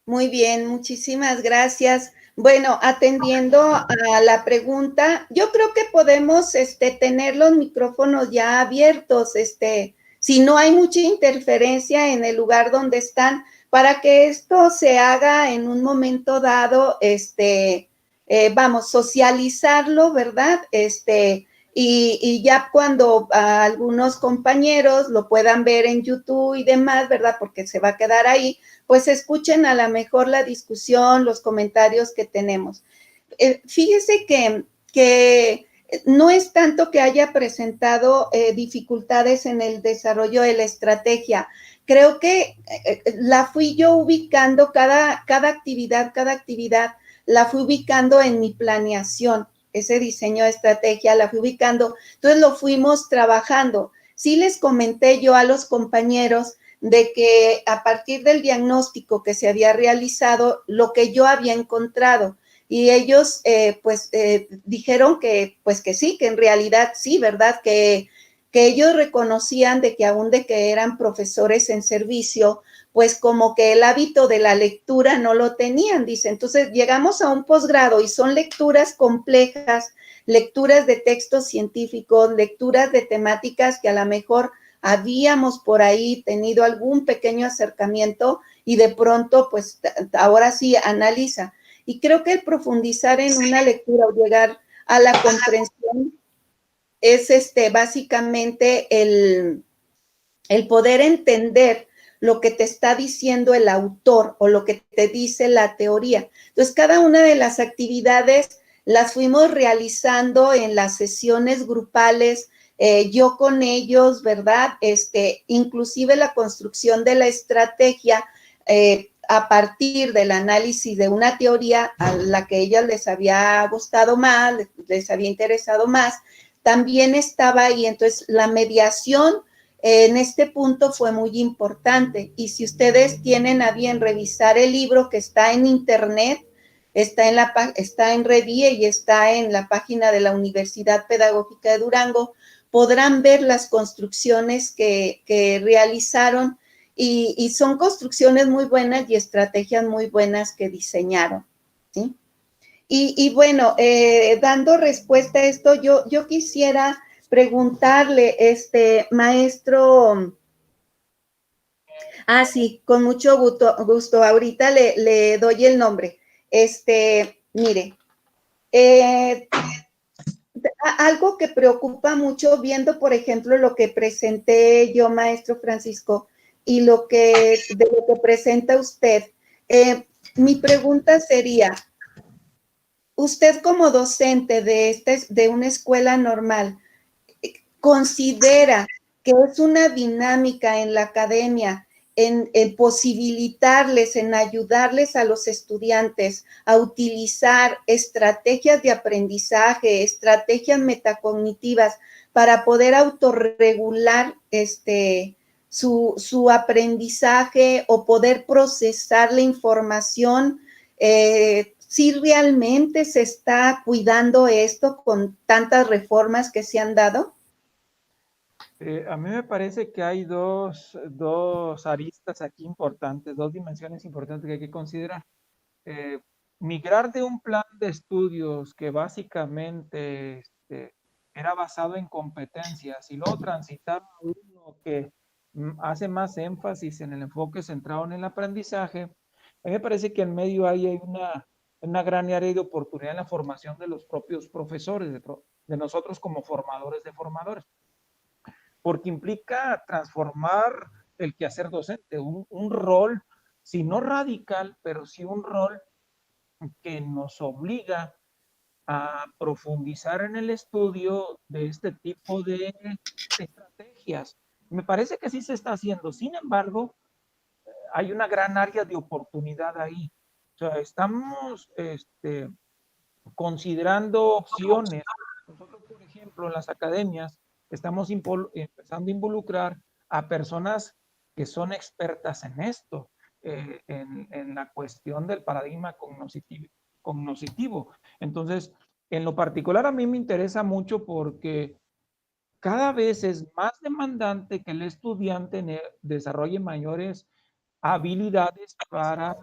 Muy bien, muchísimas gracias. Bueno, atendiendo a la pregunta, yo creo que podemos tener los micrófonos ya abiertos, si no hay mucha interferencia en el lugar donde están, para que esto se haga en un momento dado, vamos, socializarlo, ¿verdad? Y ya cuando algunos compañeros lo puedan ver en YouTube y demás, ¿verdad? Porque se va a quedar ahí, pues escuchen a lo mejor la discusión, los comentarios que tenemos. Fíjese que no es tanto que haya presentado dificultades en el desarrollo de la estrategia. Creo que la fui yo ubicando, cada actividad, la fui ubicando en mi planeación. Ese diseño de estrategia la fui ubicando. Entonces lo fuimos trabajando. Sí les comenté yo a los compañeros de que a partir del diagnóstico que se había realizado, lo que yo había encontrado, y ellos dijeron que sí, que en realidad sí, ¿verdad? Que ellos reconocían de que aún de que eran profesores en servicio, pues como que el hábito de la lectura no lo tenían, dice. Entonces llegamos a un posgrado y son lecturas complejas, lecturas de textos científicos, lecturas de temáticas que a lo mejor habíamos por ahí tenido algún pequeño acercamiento y de pronto, pues ahora sí analiza. Y creo que el profundizar en una lectura o llegar a la comprensión es básicamente el poder entender lo que te está diciendo el autor o lo que te dice la teoría. Entonces, cada una de las actividades las fuimos realizando en las sesiones grupales, yo con ellos, ¿verdad? Inclusive la construcción de la estrategia a partir del análisis de una teoría a la que a ellas les había gustado más, les había interesado más, también estaba ahí. Entonces, la mediación en este punto fue muy importante. Y si ustedes tienen a bien revisar el libro que está en internet, está en Redie y está en la página de la Universidad Pedagógica de Durango, podrán ver las construcciones que realizaron y son construcciones muy buenas y estrategias muy buenas que diseñaron, ¿sí? Y bueno, dando respuesta a esto, yo quisiera preguntarle, maestro, sí, con mucho gusto, ahorita le doy el nombre. Mire, algo que preocupa mucho, viendo, por ejemplo, lo que presenté yo, maestro Francisco, y de lo que presenta usted, mi pregunta sería, usted como docente de una escuela normal, ¿considera que es una dinámica en la academia en posibilitarles, en ayudarles a los estudiantes a utilizar estrategias de aprendizaje, estrategias metacognitivas para poder autorregular su aprendizaje o poder procesar la información? ¿Sí realmente se está cuidando esto con tantas reformas que se han dado? A mí me parece que hay dos aristas aquí importantes, dos dimensiones importantes que hay que considerar. Eh, Migrar de un plan de estudios que básicamente era basado en competencias y luego transitar a uno que hace más énfasis en el enfoque centrado en el aprendizaje, a mí me parece que en medio ahí hay una gran área de oportunidad en la formación de los propios profesores, de nosotros como formadores de formadores, porque implica transformar el quehacer docente, un rol, si no radical, pero sí un rol que nos obliga a profundizar en el estudio de este tipo de estrategias. Me parece que sí se está haciendo. Sin embargo, hay una gran área de oportunidad ahí. O sea, estamos considerando opciones. Nosotros, por ejemplo, en las academias, estamos empezando a involucrar a personas que son expertas en esto, en la cuestión del paradigma cognoscitivo. Entonces, en lo particular a mí me interesa mucho porque cada vez es más demandante que el estudiante desarrolle mayores habilidades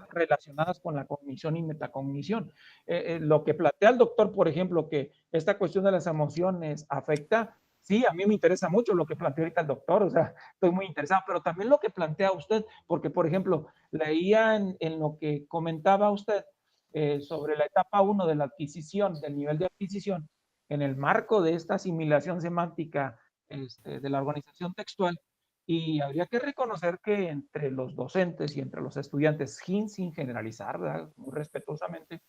relacionadas con la cognición y metacognición. Lo que plantea el doctor, por ejemplo, que esta cuestión de las emociones afecta, sí, a mí me interesa mucho lo que plantea ahorita el doctor, o sea, estoy muy interesado, pero también lo que plantea usted, porque, por ejemplo, leía en lo que comentaba usted sobre la etapa 1 de la adquisición, del nivel de adquisición, en el marco de esta asimilación semántica de la organización textual, y habría que reconocer que entre los docentes y entre los estudiantes, sin generalizar, ¿verdad?, muy respetuosamente,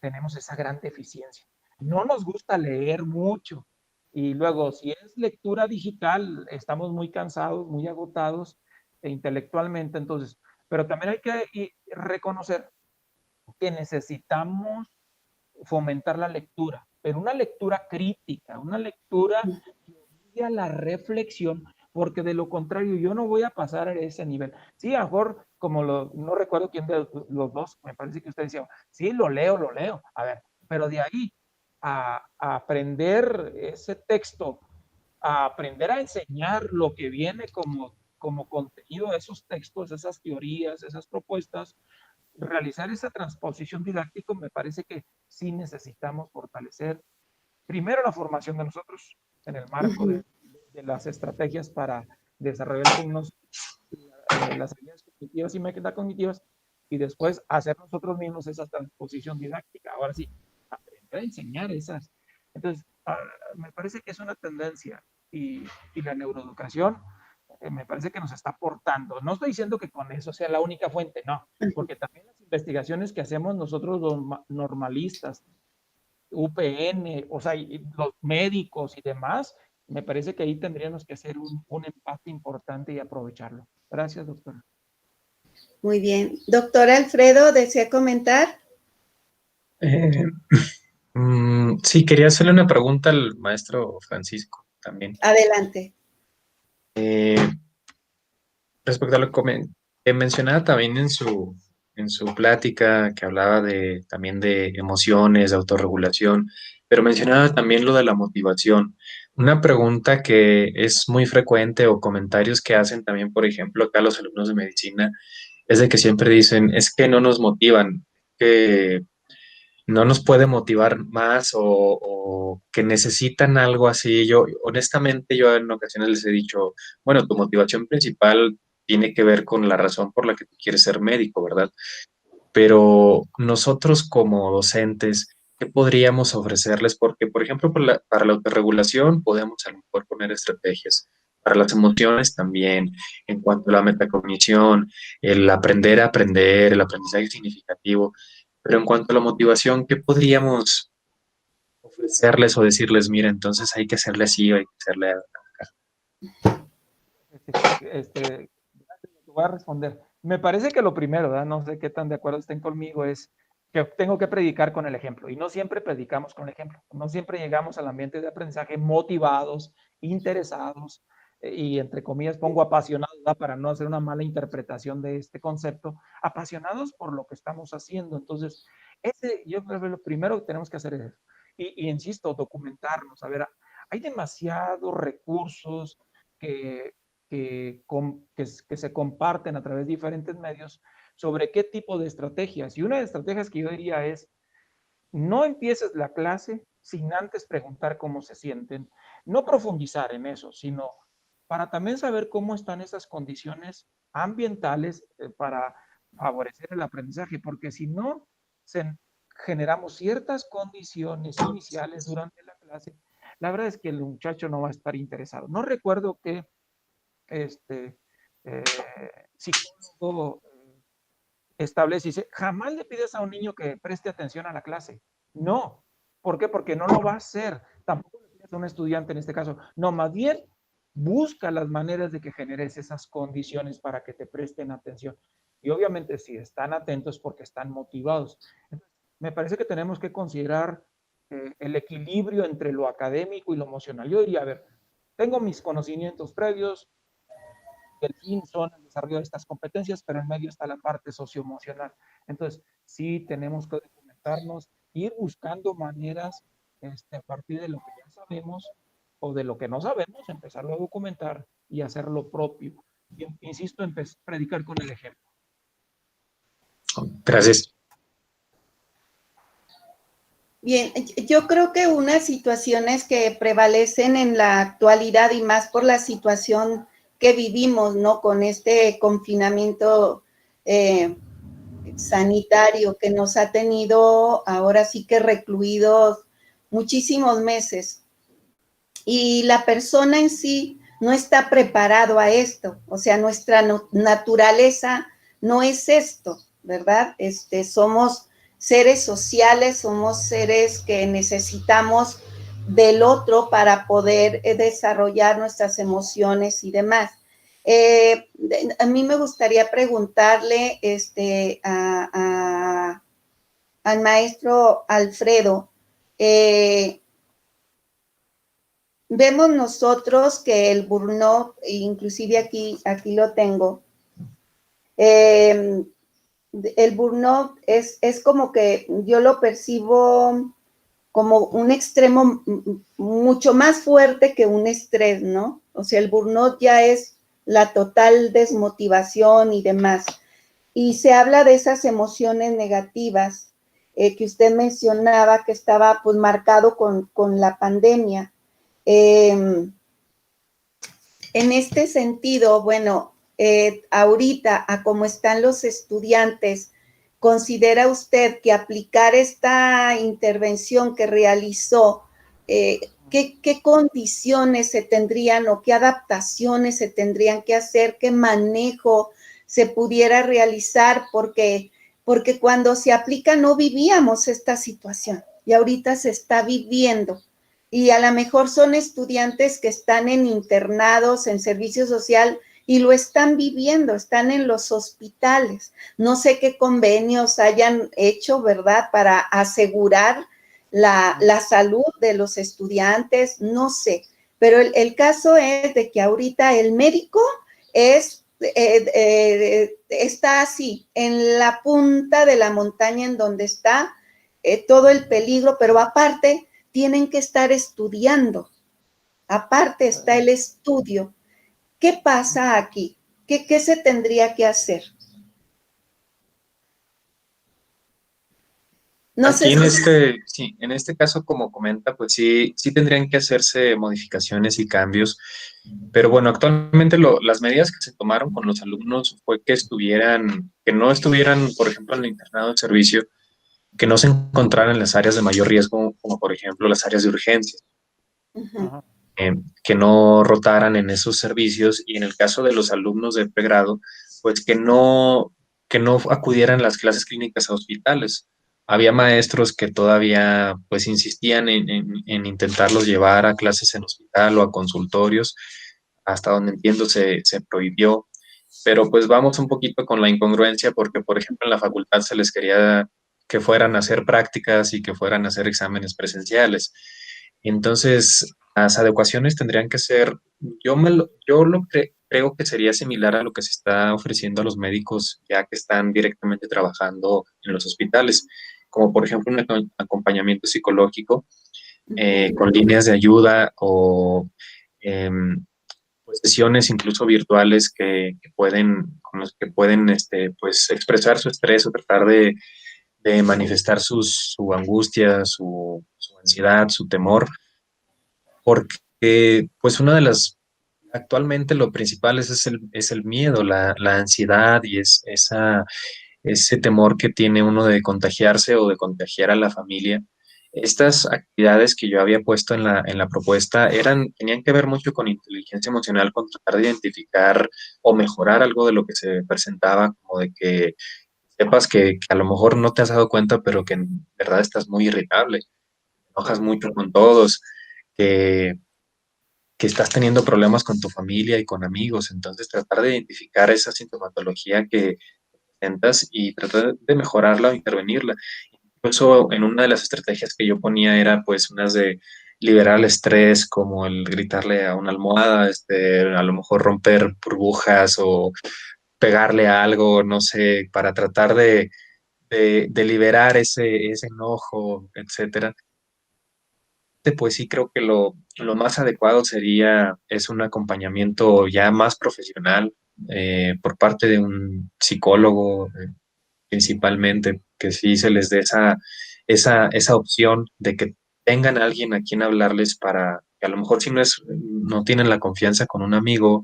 tenemos esa gran deficiencia. No nos gusta leer mucho. Y luego, si es lectura digital, estamos muy cansados, muy agotados intelectualmente. Entonces, pero también hay que reconocer que necesitamos fomentar la lectura, pero una lectura crítica, una lectura que obligue a la reflexión, porque de lo contrario yo no voy a pasar a ese nivel. Sí, a lo mejor, no recuerdo quién de los dos, me parece que usted decía, sí, lo leo, a ver, pero de ahí a aprender ese texto, a aprender a enseñar lo que viene como contenido de esos textos, esas teorías, esas propuestas, realizar esa transposición didáctica, me parece que sí necesitamos fortalecer primero la formación de nosotros en el marco de las estrategias para desarrollar las habilidades cognitivas y metacognitivas, y después hacer nosotros mismos esa transposición didáctica. Ahora sí, aprender a enseñar esas. Entonces, me parece que es una tendencia, y la neuroeducación me parece que nos está aportando. No estoy diciendo que con eso sea la única fuente, no, porque también las investigaciones que hacemos nosotros los normalistas, UPN, o sea, los médicos y demás, me parece que ahí tendríamos que hacer un empate importante y aprovecharlo. Gracias, doctora. Muy bien. Doctor Alfredo, ¿desea comentar? Sí, quería hacerle una pregunta al maestro Francisco también. Adelante. Respecto a lo que mencionaba también en su plática, que hablaba también de emociones, de autorregulación, pero mencionaba también lo de la motivación. Una pregunta que es muy frecuente o comentarios que hacen también, por ejemplo, acá los alumnos de medicina, es de que siempre dicen, es que no nos motivan, que no nos puede motivar más o que necesitan algo así. Yo, honestamente, yo en ocasiones les he dicho, bueno, tu motivación principal tiene que ver con la razón por la que tú quieres ser médico, ¿verdad? Pero nosotros como docentes, ¿qué podríamos ofrecerles? Porque, por ejemplo, para la autorregulación podemos a lo mejor poner estrategias. Para las emociones también, en cuanto a la metacognición, el aprender a aprender, el aprendizaje significativo. Pero en cuanto a la motivación, ¿qué podríamos ofrecerles o decirles, mira, entonces hay que hacerle así o hay que hacerle acá? Te voy a responder. Me parece que lo primero, ¿verdad? No sé qué tan de acuerdo estén conmigo, es que tengo que predicar con el ejemplo. Y no siempre predicamos con el ejemplo. No siempre llegamos al ambiente de aprendizaje motivados, interesados, y entre comillas pongo apasionados, ¿verdad? Para no hacer una mala interpretación de este concepto, apasionados por lo que estamos haciendo. Entonces, yo creo que lo primero que tenemos que hacer es eso. Y insisto, documentarnos. A ver, hay demasiados recursos que, que se comparten a través de diferentes medios sobre qué tipo de estrategias. Y una de las estrategias que yo diría es, no empieces la clase sin antes preguntar cómo se sienten, no profundizar en eso, sino para también saber cómo están esas condiciones ambientales para favorecer el aprendizaje, porque si no, generamos ciertas condiciones iniciales durante la clase, la verdad es que el muchacho no va a estar interesado. No recuerdo que este, eh, psicólogo establece, dice, jamás le pides a un niño que preste atención a la clase. No. ¿Por qué? Porque no lo va a hacer. Tampoco le pides a un estudiante en este caso. No, más bien busca las maneras de que generes esas condiciones para que te presten atención. Y obviamente si están atentos porque están motivados. Me parece que tenemos que considerar el equilibrio entre lo académico y lo emocional. Yo diría, a ver, tengo mis conocimientos previos, el fin son el desarrollo de estas competencias, pero en medio está la parte socioemocional. Entonces, sí tenemos que documentarnos, ir buscando maneras a partir de lo que ya sabemos o de lo que no sabemos, empezarlo a documentar y hacer lo propio. Y, insisto en predicar con el ejemplo. Gracias. Bien, yo creo que unas situaciones que prevalecen en la actualidad y más por la situación que vivimos, ¿no? Con este confinamiento sanitario que nos ha tenido ahora sí que recluidos muchísimos meses. Y la persona en sí no está preparado a esto, o sea, nuestra naturaleza no es esto, ¿verdad? Somos seres sociales, somos seres que necesitamos del otro para poder desarrollar nuestras emociones y demás. A mí me gustaría preguntarle al maestro Alfredo, vemos nosotros que el burnout, inclusive aquí lo tengo, el burnout es como que yo lo percibo como un extremo mucho más fuerte que un estrés, ¿no? O sea, el burnout ya es la total desmotivación y demás. Y se habla de esas emociones negativas que usted mencionaba que estaba pues marcado con la pandemia. En este sentido, bueno, ahorita, a cómo están los estudiantes, ¿considera usted que aplicar esta intervención que realizó, qué condiciones se tendrían o qué adaptaciones se tendrían que hacer, qué manejo se pudiera realizar? Porque cuando se aplica no vivíamos esta situación y ahorita se está viviendo. Y a lo mejor son estudiantes que están en internados, en servicio social, y lo están viviendo, están en los hospitales. No sé qué convenios hayan hecho, ¿verdad?, para asegurar la salud de los estudiantes, no sé. pero el caso es de que ahorita el médico está así, en la punta de la montaña en donde está todo el peligro, pero aparte tienen que estar estudiando, aparte está el estudio. ¿Qué pasa aquí? ¿Qué se tendría que hacer? No sé Aquí si... en este caso, como comenta, pues sí tendrían que hacerse modificaciones y cambios, pero bueno, actualmente las medidas que se tomaron con los alumnos fue que no estuvieran, por ejemplo, en el internado de servicio, que no se encontraran en las áreas de mayor riesgo, como por ejemplo las áreas de urgencia, Ujú. que no rotaran en esos servicios y en el caso de los alumnos de pregrado, pues que no acudieran a las clases clínicas a hospitales. Había maestros que todavía pues insistían en intentarlos llevar a clases en hospital o a consultorios, hasta donde entiendo se prohibió, pero pues vamos un poquito con la incongruencia porque, por ejemplo, en la facultad se les quería que fueran a hacer prácticas y que fueran a hacer exámenes presenciales. Entonces, las adecuaciones tendrían que ser, creo que sería similar a lo que se está ofreciendo a los médicos ya que están directamente trabajando en los hospitales, como por ejemplo un acompañamiento psicológico con líneas de ayuda o pues, sesiones incluso virtuales con las que pueden pues, expresar su estrés o tratar de manifestar su angustia, su ansiedad, su temor, porque pues actualmente lo principal es el miedo, la ansiedad y ese temor que tiene uno de contagiarse o de contagiar a la familia. Estas actividades que yo había puesto en la propuesta tenían que ver mucho con inteligencia emocional, con tratar de identificar o mejorar algo de lo que se presentaba, como de que sepas que a lo mejor no te has dado cuenta, pero que en verdad estás muy irritable, te enojas mucho con todos, que, que estás teniendo problemas con tu familia y con amigos. Entonces, tratar de identificar esa sintomatología que presentas y tratar de mejorarla o intervenirla. Incluso en una de las estrategias que yo ponía era pues unas de liberar el estrés, como el gritarle a una almohada, a lo mejor romper burbujas o pegarle a algo, no sé, para tratar de liberar ese enojo, etcétera. Pues sí creo que lo más adecuado es un acompañamiento ya más profesional por parte de un psicólogo, principalmente, que sí se les dé esa opción de que tengan a alguien a quien hablarles para que a lo mejor si no tienen la confianza con un amigo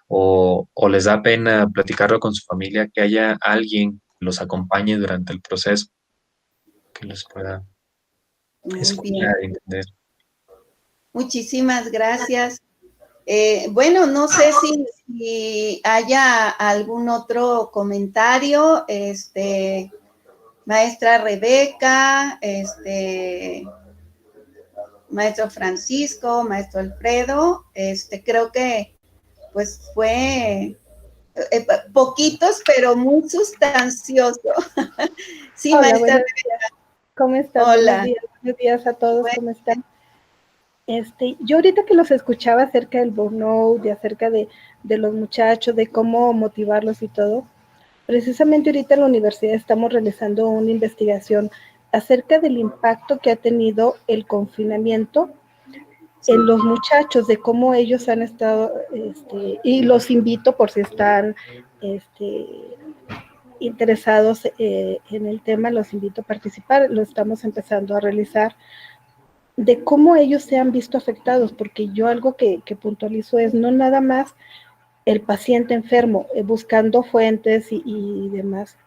o les da pena platicarlo con su familia, que haya alguien que los acompañe durante el proceso, que los pueda Muy bien. escuchar, entender. Muchísimas gracias. Bueno, no sé si haya algún otro comentario, maestra Rebeca, maestro Francisco, maestro Alfredo, creo que pues fue poquitos, pero muy sustancioso. Sí, Hola, maestra buenos Rebeca. días. ¿Cómo están? Hola. Buenos días a todos, ¿cómo están? Yo ahorita que los escuchaba acerca del burnout, acerca de los muchachos, de cómo motivarlos y todo, precisamente ahorita en la universidad estamos realizando una investigación acerca del impacto que ha tenido el confinamiento en los muchachos, de cómo ellos han estado, y los invito por si están interesados en el tema, los invito a participar, lo estamos empezando a realizar, de cómo ellos se han visto afectados, porque yo algo que puntualizo es no nada más el paciente enfermo, buscando fuentes y demás,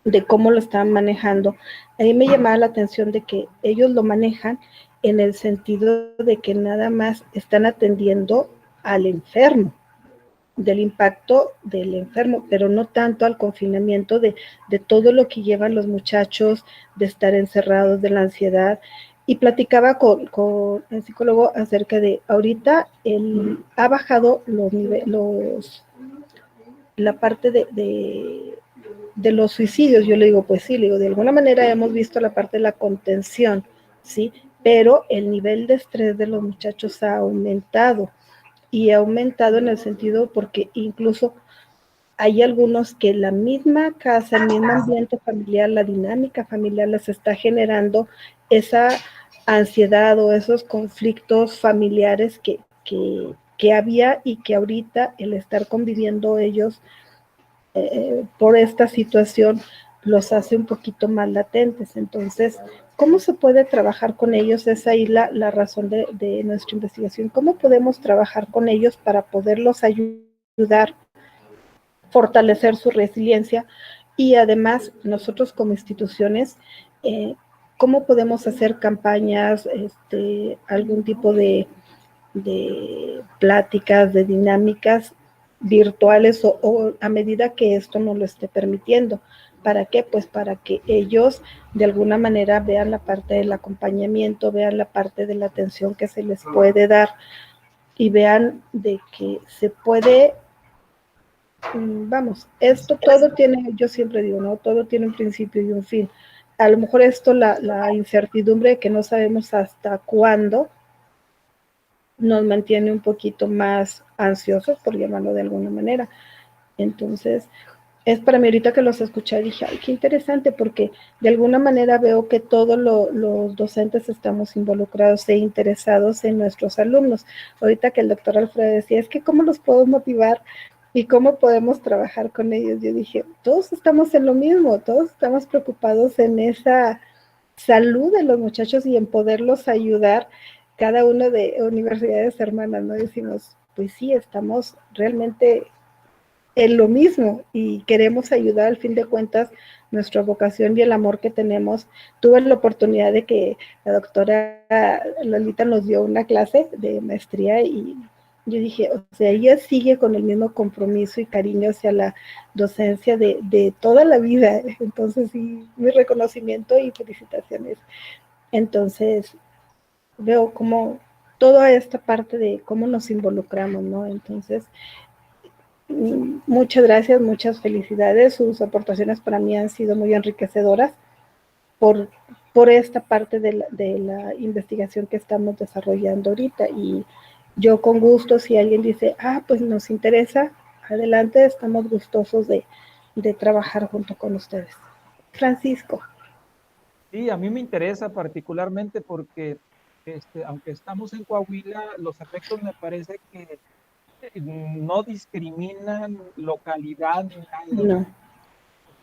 de cómo lo están manejando. A mí me llamaba la atención de que ellos lo manejan en el sentido de que nada más están atendiendo al enfermo, del impacto del enfermo, pero no tanto al confinamiento de todo lo que llevan los muchachos, de estar encerrados, de la ansiedad. Y platicaba con el psicólogo acerca de, ahorita él ha bajado la parte de los suicidios. Yo le digo, pues sí, le digo, de alguna manera hemos visto la parte de la contención, ¿sí? pero el nivel de estrés de los muchachos ha aumentado, y ha aumentado en el sentido porque incluso hay algunos que la misma casa, el mismo ambiente familiar, la dinámica familiar les está generando esa ansiedad o esos conflictos familiares que había, y que ahorita el estar conviviendo ellos por esta situación los hace un poquito más latentes. Entonces, ¿cómo se puede trabajar con ellos? Es ahí la razón de nuestra investigación. ¿Cómo podemos trabajar con ellos para poderlos ayudar, fortalecer su resiliencia? Y además, nosotros como instituciones, ¿cómo podemos hacer campañas, algún tipo de pláticas, de dinámicas virtuales o a medida que esto nos lo esté permitiendo? ¿Para qué? Pues para que ellos de alguna manera vean la parte del acompañamiento, vean la parte de la atención que se les puede dar, y vean de que se puede, vamos, esto todo tiene, yo siempre digo, ¿no? Todo tiene un principio y un fin. A lo mejor esto, la incertidumbre de que no sabemos hasta cuándo, nos mantiene un poquito más ansiosos, por llamarlo de alguna manera. Entonces, es para mí, ahorita que los escuché, dije, ay, qué interesante, porque de alguna manera veo que todos los docentes estamos involucrados e interesados en nuestros alumnos. Ahorita que el doctor Alfredo decía, es que cómo los puedo motivar y cómo podemos trabajar con ellos, yo dije, todos estamos en lo mismo, todos estamos preocupados en esa salud de los muchachos y en poderlos ayudar, cada uno de universidades hermanas, ¿no? Decimos, pues sí, estamos realmente en lo mismo y queremos ayudar. Al fin de cuentas, nuestra vocación y el amor que tenemos. Tuve la oportunidad de que la doctora Lolita nos dio una clase de maestría, y yo dije, o sea, ella sigue con el mismo compromiso y cariño hacia la docencia de toda la vida. Entonces, sí, mi reconocimiento y felicitaciones. Entonces, veo como toda esta parte de cómo nos involucramos, ¿no? Entonces, muchas gracias, muchas felicidades. Sus aportaciones para mí han sido muy enriquecedoras por esta parte de la investigación que estamos desarrollando ahorita. Y yo con gusto, si alguien dice, pues nos interesa, adelante, estamos gustosos de trabajar junto con ustedes. Francisco. Sí, a mí me interesa particularmente porque, aunque estamos en Coahuila, los efectos me parece que no discriminan localidad ni nada. No.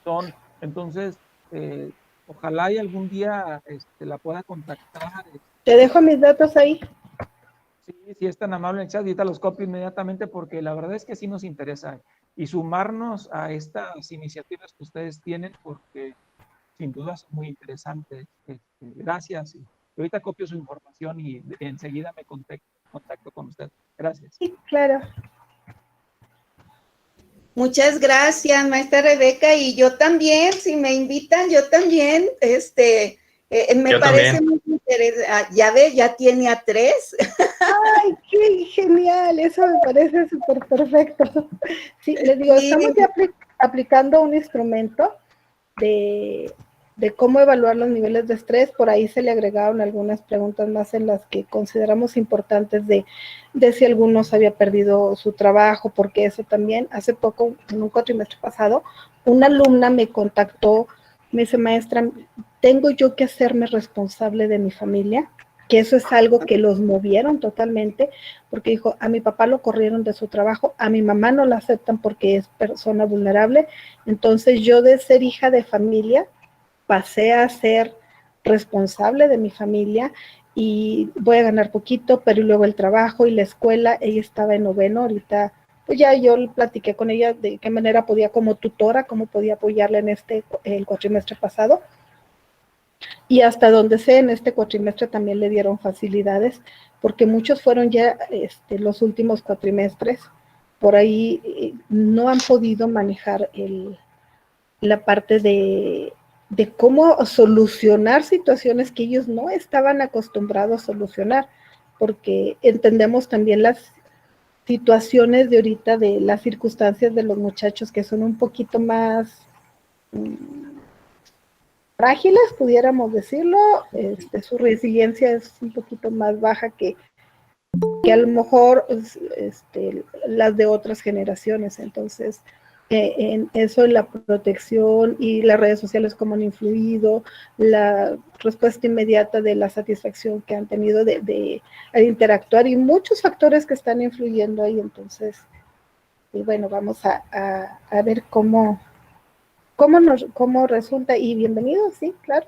Son, entonces, ojalá y algún día la pueda contactar. Te dejo mis datos ahí. Sí, si es tan amable en el chat, ahorita los copio inmediatamente, porque la verdad es que sí nos interesa y sumarnos a estas iniciativas que ustedes tienen, porque sin duda son muy interesantes. Gracias. Y ahorita copio su información y enseguida me contacto con usted. Gracias. Sí, claro. Muchas gracias, maestra Rebeca, y yo también, si me invitan, yo también, me Yo parece también. muy interesante. Ya ve, ya tiene a 3. ¡Ay, qué genial! Eso me parece súper perfecto. Sí, les digo, Sí. estamos ya aplicando un instrumento de cómo evaluar los niveles de estrés. Por ahí se le agregaron algunas preguntas más en las que consideramos importantes de si alguno había perdido su trabajo, porque eso también, hace poco, en un cuatrimestre pasado, una alumna me contactó, me dice, maestra, ¿tengo yo que hacerme responsable de mi familia? Que eso es algo que los movieron totalmente, porque dijo, a mi papá lo corrieron de su trabajo, a mi mamá no la aceptan porque es persona vulnerable, entonces yo, de ser hija de familia, pasé a ser responsable de mi familia y voy a ganar poquito, pero luego el trabajo y la escuela. Ella estaba en noveno, ahorita pues ya yo platiqué con ella de qué manera podía, como tutora, cómo podía apoyarla en el cuatrimestre pasado. Y hasta donde sé, en este cuatrimestre también le dieron facilidades, porque muchos fueron ya los últimos cuatrimestres, por ahí no han podido manejar la parte de cómo solucionar situaciones que ellos no estaban acostumbrados a solucionar, porque entendemos también las situaciones de ahorita, de las circunstancias de los muchachos, que son un poquito más frágiles, pudiéramos decirlo. Su resiliencia es un poquito más baja que a lo mejor las de otras generaciones. Entonces, en eso la protección y las redes sociales como han influido, la respuesta inmediata de la satisfacción que han tenido de interactuar y muchos factores que están influyendo ahí. Entonces, y bueno, vamos a ver cómo resulta. Y bienvenido, sí, claro.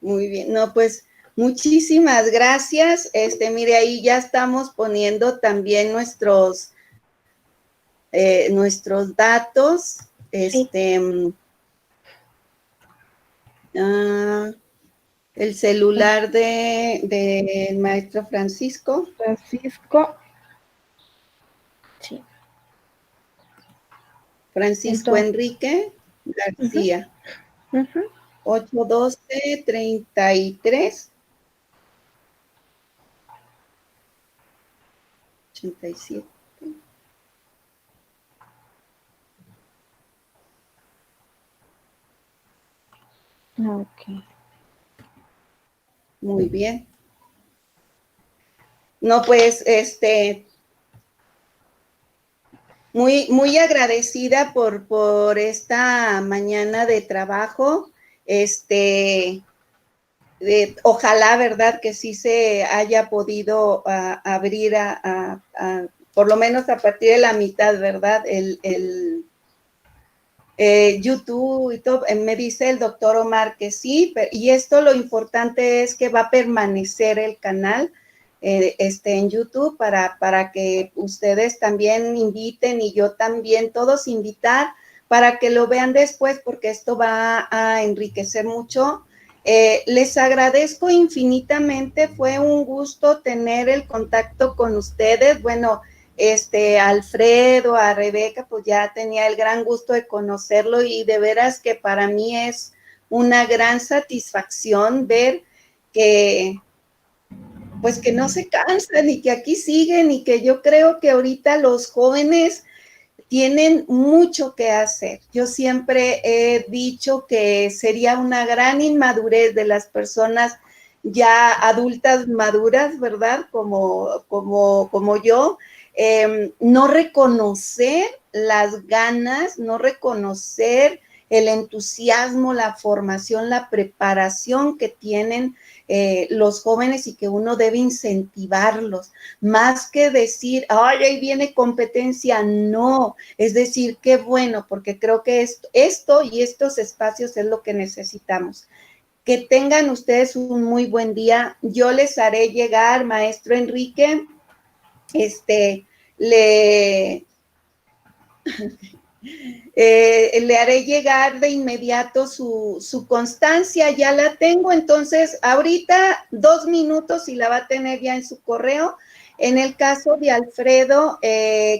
Muy bien, no, pues muchísimas gracias. Mire, ahí ya estamos poniendo también nuestros datos. Sí. El celular del maestro Francisco. Sí. Francisco Enrique García. 812-33 87. Ok. Muy bien. No, pues, muy agradecida por esta mañana de trabajo. Ojalá, ¿verdad?, que sí se haya podido abrir por lo menos a partir de la mitad, ¿verdad?, el YouTube y todo. Me dice el doctor Omar que sí, y esto lo importante es que va a permanecer el canal en YouTube para que ustedes también inviten y yo también, todos invitar para que lo vean después, porque esto va a enriquecer mucho. Les agradezco infinitamente, fue un gusto tener el contacto con ustedes. Bueno, Alfredo, a Rebeca, pues ya tenía el gran gusto de conocerlo y de veras que para mí es una gran satisfacción ver que, pues que no se cansan y que aquí siguen, y que yo creo que ahorita los jóvenes tienen mucho que hacer. Yo siempre he dicho que sería una gran inmadurez de las personas ya adultas maduras, ¿verdad? Como yo, no reconocer las ganas, no reconocer el entusiasmo, la formación, la preparación que tienen los jóvenes, y que uno debe incentivarlos, más que decir, ay, ahí viene competencia. No, es decir, qué bueno, porque creo que esto y estos espacios es lo que necesitamos. Que tengan ustedes un muy buen día. Yo les haré llegar, maestro Enrique, le haré llegar de inmediato su constancia. Ya la tengo, entonces ahorita 2 minutos y la va a tener ya en su correo. En el caso de Alfredo,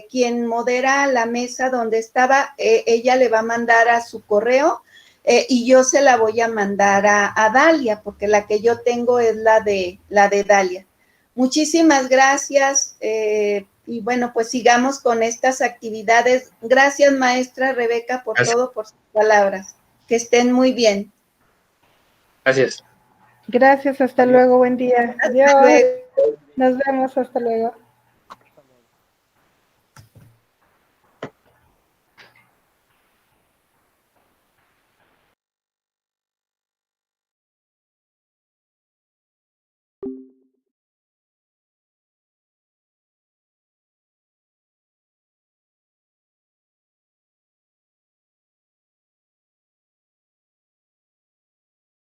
quien modera la mesa donde estaba, ella le va a mandar a su correo, y yo se la voy a mandar a Dalia, porque la que yo tengo es la de Dalia. Muchísimas gracias, y bueno, pues sigamos con estas actividades. Gracias, maestra Rebeca, por todo, por sus palabras. Que estén muy bien. Gracias. Gracias, hasta luego, buen día. Adiós. Nos vemos, hasta luego.